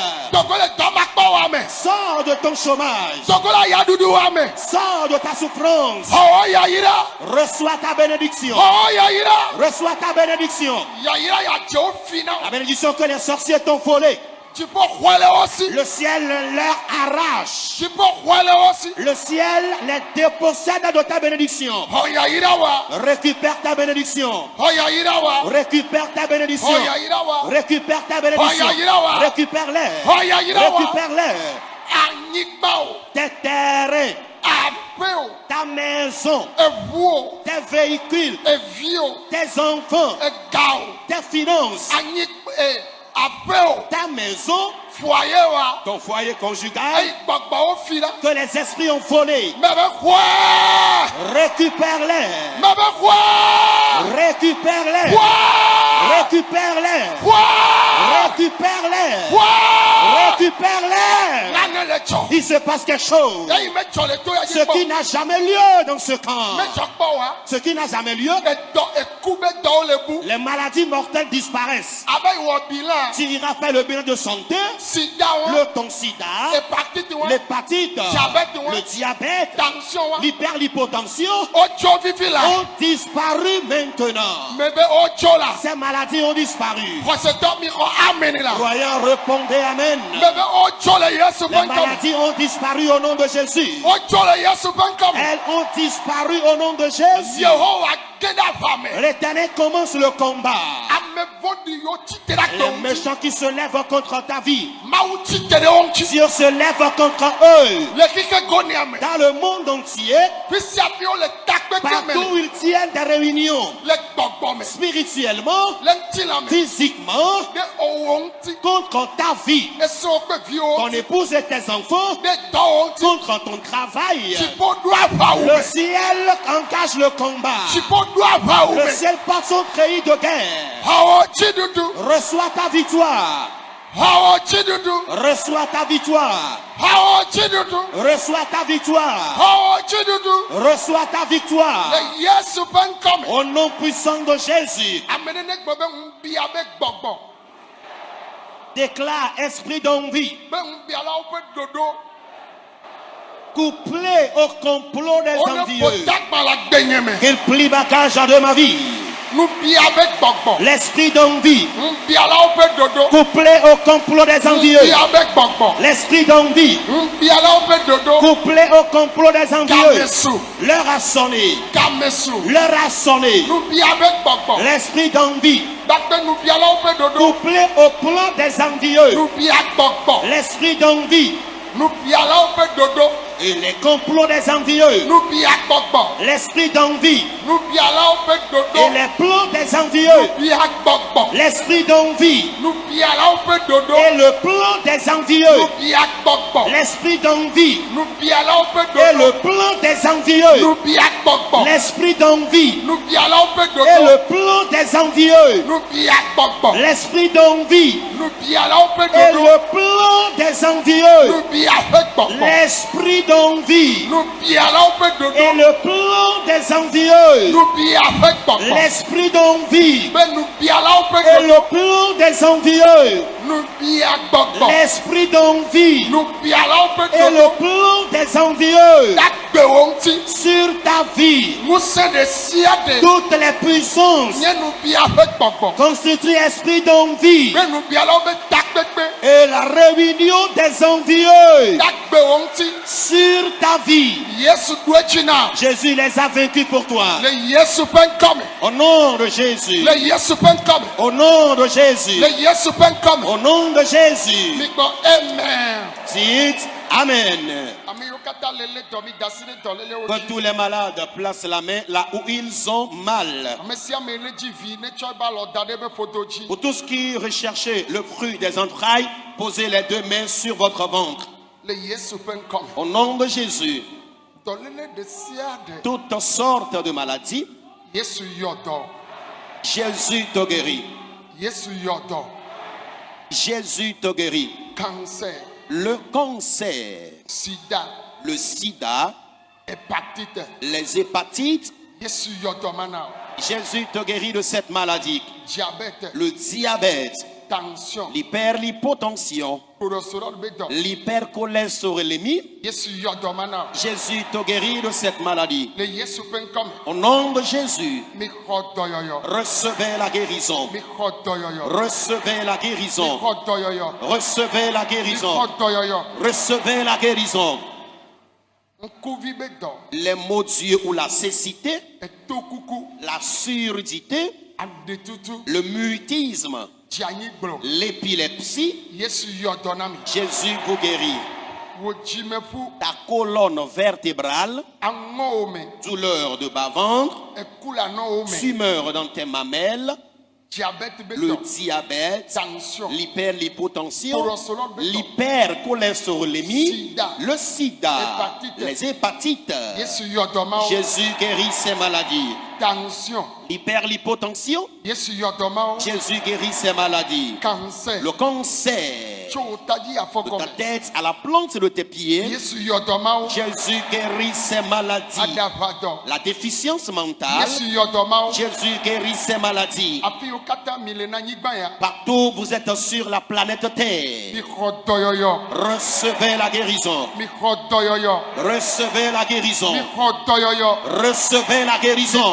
Sors de ton chômage. Sors de ta souffrance. Reçois ta bénédiction. Reçois ta bénédiction. La bénédiction que les sorciers t'ont volée. Le ciel leur arrache. Le ciel les dépossède de ta bénédiction. Récupère ta bénédiction. Récupère ta bénédiction. Récupère ta bénédiction. Récupère-les. Récupère-les. Tes terrains. Ta maison, tes véhicules, tes enfants, tes finances, ta maison, ton foyer conjugal, que les esprits ont volé. Récupère-les. Récupère-les. Récupère-les. Récupère-les. tu perds l'air. Il se passe quelque chose. Ce qui n'a jamais lieu dans ce camp. Ce qui n'a jamais lieu. Les maladies mortelles disparaissent. Tu iras faire le bilan de santé. Ton sida, l'hépatite, le diabète, l'hyperlipotension ont disparu maintenant. Ces maladies ont disparu. Croyants, répondez amen. Les maladies ont disparu au nom de Jésus. Elles ont disparu au nom de Jésus. L'Éternel commence le combat. Les méchants qui se lèvent contre ta vie, Dieu se lève contre eux. Dans le monde entier, partout où ils tiennent des réunions, spirituellement, physiquement, contre ta vie, ton épouse et tes enfants, contre ton travail, le ciel engage le combat. Le ciel porte son treillis de guerre. Reçois ta victoire. Reçois ta victoire. Reçois ta victoire. Reçois ta victoire. Au nom puissant de Jésus. Déclare esprit d'envie. Couplé au complot des envieux. Qu'il plie bagage de ma vie. L'esprit d'envie couplé au complot des envieux. L'esprit d'envie couplé au complot des envieux. L'heure a sonné. L'heure a sonné. L'esprit d'envie couplé au plan des envieux. L'esprit d'envie et les complots des envieux. L'esprit d'envie et les plans des envieux. L'esprit d'envie et le plan des envieux. L'esprit d'envie et le plan des envieux. L'esprit d'envie et le plan des envieux. L'esprit d'envie et le plan des envieux. L'esprit d'envie et le plan des envieux. L'esprit d'envie et le plan des envieux. L'esprit d'envie et le plan des envieux sur ta vie. Toutes les puissances constituent esprit d'envie et la réunion des envieux sur ta vie. Jésus les a vaincus pour toi. Au nom de Jésus. Au nom de Jésus. Au nom de Jésus. Dites Amen. Que tous les malades placent la main là où ils ont mal. Pour tous qui recherchez le fruit des entrailles, posez les deux mains sur votre ventre. Au nom de Jésus. Toutes sortes de maladies, Jésus te guérit. Jésus te guérit. Le cancer, le sida, les hépatites, Jésus te guérit de cette maladie. Le diabète, l'hyperlipotension, l'hypercholestérolémie, Jésus te guérit de cette maladie. Au nom de Jésus, recevez la guérison. Recevez la guérison. Recevez la guérison. Recevez la guérison. Les maux d'yeux ou la cécité, la surdité, le mutisme, l'épilepsie, Jésus vous guérit. Ta colonne vertébrale, douleur de bas-ventre, tumeur dans tes mamelles, le diabète, l'hyperlipotension, l'hypercholestérolémie, le sida, les hépatites. Jésus guérit ces maladies. L'hyperlipotension, Jésus guérit ces maladies. Le cancer, de ta tête à la plante de tes pieds. Jésus guérit ces maladies. La déficience mentale. Jésus guérit ces maladies. Partout vous êtes sur la planète Terre. Recevez la guérison. Recevez la guérison. Recevez la guérison.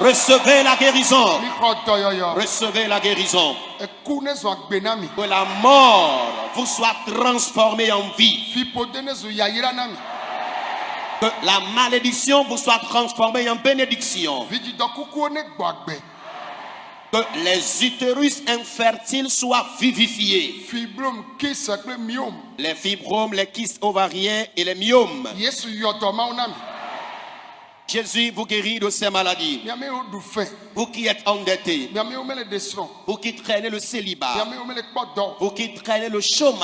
Recevez la guérison. Recevez la guérison. Que la mort vous soit transformée en vie. Que la malédiction vous soit transformée en bénédiction. Que les utérus infertiles soient vivifiés. Les fibromes, les kystes ovariens et les myomes. Jésus vous guérit de ces maladies. Vous qui êtes endettés, vous qui traînez le célibat, vous qui traînez le chômage,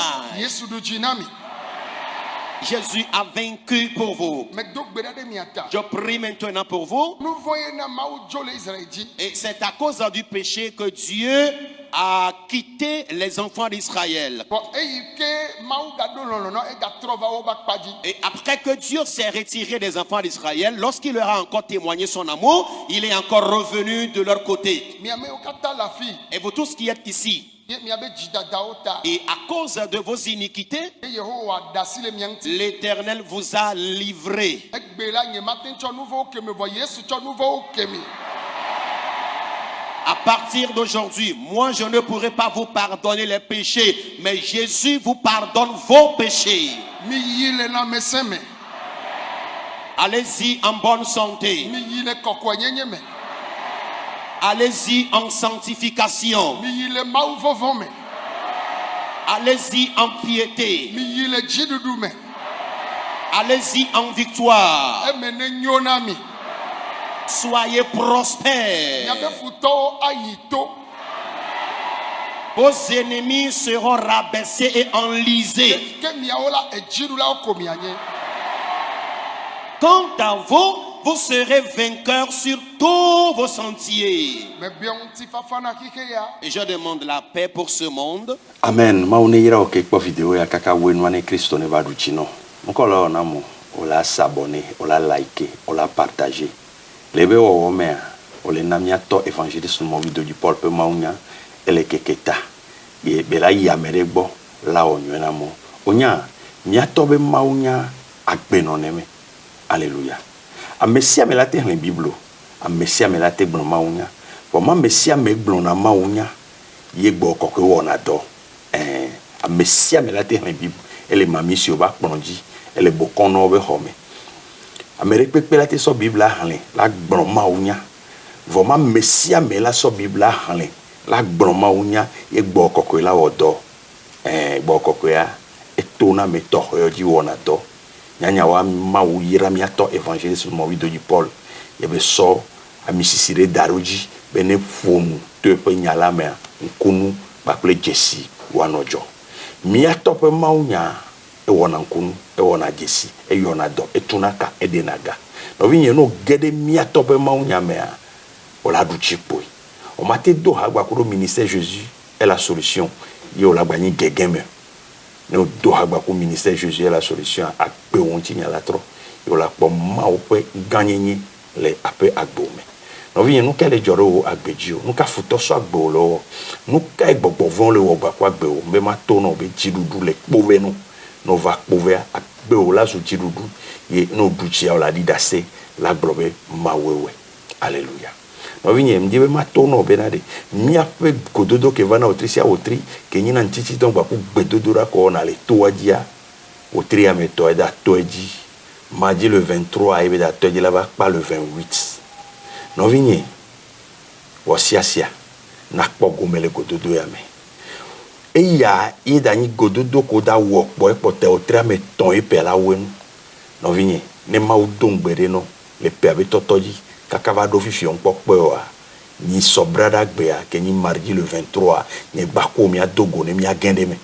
Jésus a vaincu pour vous. Je prie maintenant pour vous. Et c'est à cause du péché que Dieu a quitté les enfants d'Israël. Et après que Dieu s'est retiré des enfants d'Israël, lorsqu'il leur a encore témoigné son amour, il est encore revenu de leur côté. Et vous tous qui êtes ici, et à cause de vos iniquités, l'Éternel vous a livré. À partir d'aujourd'hui, moi je ne pourrai pas vous pardonner les péchés, mais Jésus vous pardonne vos péchés. Allez-y en bonne santé. Allez-y en sanctification. Allez-y en piété. Allez-y en victoire. Soyez prospères. Vos ennemis seront rabaissés et enlisés. Quant à vous, vous serez vainqueurs sur tous vos sentiers. Et je demande la paix pour ce monde. Amen. Maunira ok kwa video ya kaka wenwane Kristo ne vaduchino. Mukolo namo ola s'abonner, ola liker, ola partager. Lebe o omea, ole namia to évangéliste mo video du Paul pe maunya ele keketa. Ye bela yamerebo la onywena mo. Onya mia to be maunya agbenoneme. Alléluia. A Messia me la terre en Bible. A Messia me la terre blon maunya. Pour moi Messia me blon na maunya. Yegbo kokwe wona do. A Messia me la terre en Bible. Elle est mamie sur bas blonji. Elle est bokon no be home. A me repekpe la te so Bible la blon maunya. Vraiment Messia me la so Bible la blon maunya yegbo kokwe la odo. Bo kokwe a etona me to yoji wona do. Nyanya wa mawu yira miato évangéliste mo wido du Paul yebe so amisisire daroji bene fomu te pe nyala me nkunu bakle Jesse wanojo miato pe maunya e wona nkunu e wona Jesse e yona do etunaka edenaga no vinye no gede miato pe maunya me ola du chipoi o mate do hagba ko ministère Jésus est la solution yo la gbani gegeme. Nous devons au ministère Jésus la solution à péonti la trop. Yo la pour maope gagner les appels à gomé. Nous venons nous quel joro à bedio. Nous ka futo so agbolo. Nous ka egbobo von le oba kwa gbeo. Me ma tono be jidudu le pove nous. Nous va pove à gbeo la so jidudu. Ye no buchi ya la didase la globe mawewe. Alléluia. Nous venons me dire ma tono benade. Mi a fait gododo que va na otrisia otri que ni na ntiti donc ba ku gbedodo ra ko na le toadia otri a meto da toedi mardi le 23 et da toedi là ba pas le 28. Nous venons wosiasia na kpo gomele gododo ya me. E ya i da ni gododo ko da wo po e pote otri a meto e pe la wenu. Nous venons ne ma u dongbere no le pe abi totoji kakava do fifi on pokpe wa ni sobrada gbea ke ni mardi le 23 ni bako mi adogo ne mi agende me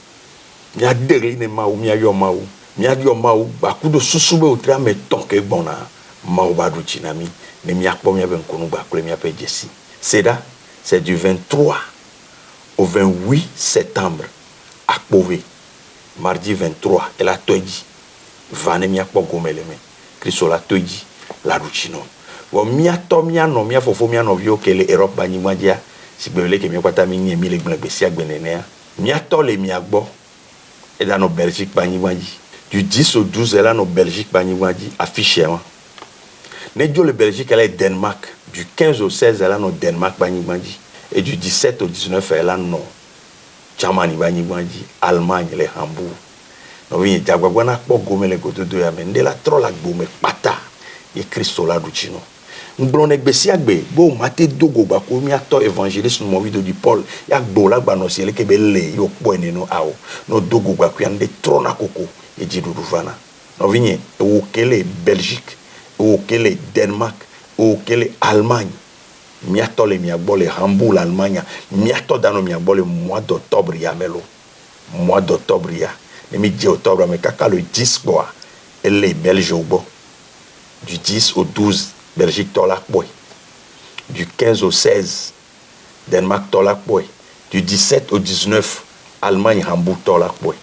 mi aderi ne ma o mi ayo ma o mi adio ma o baku do susube o tra me tonke bona ma o badu chinami ne mi akpo mi aben kunu bakule mi ape Jesse. C'est du 23 au 28 septembre à pové mardi 23 et la toji vane mia po gomeleme Christo la toji la ruchino wo mia to mia no mia fofo mia no vio kele Europe bani mwadia si bele ke mia kwata mi nye mi le gbegbe si agbenene mia to le mia gbo et dans nos Belgique bani mwaji du 10 au 12 là nos Belgique bani mwaji affiché Nedjo le Belgique elle est Danemark du 15 au 16 là nos Danemark bani mwaji et du 17 au 19 là non Germany bani mwaji Allemagne les Hambourg no vi jagwagwa na kpo gomele gododo ya mende la tro la gbo me pata e Christo la duchino ngbron egbesi agbe bo mate dogo gba ko mi ato evangeliste no video di Paul ya gbo la gba no siele ke be le yo po ene no awo no dogo gba ku ande tro na koko e jidudu vana no vinye o kele Belgique o kele Danemark o kele Allemagne mi ato le mi agbo le Hambourg l'Allemagne mi ato dano mi agbo le mois d'octobre ya melo mois d'octobre ya mi dit octobre mais kaka le 10 quoi et les Belges au bon du 10 au 12 Belgique tolak boy du 15 au 16 Danemark tolak boy du 17 au 19 Allemagne Hambourg tolak boy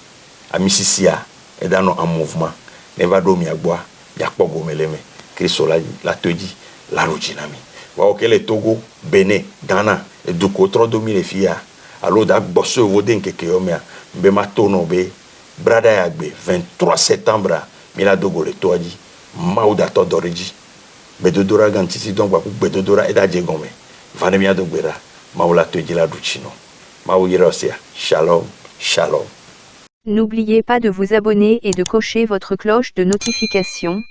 à Mississia et dans en mouvement ne va dormir à boire yakpo gomeleme Christo la te dit la routine wa ok les Togo Bénin Ghana et du côté domi les filles alors da bosse voden keke yomia be matono be Brada Yagbe, 23 septembre, Mila Dogo le Toadi, Maouda Todoreji, Bedodora Gantisi, donc Bedodora Eda Djegome, Vanemia Dogbera, Maoula Tedila Duchino, Maouirosia, Shalom, Shalom. N'oubliez pas de vous abonner et de cocher votre cloche de notification.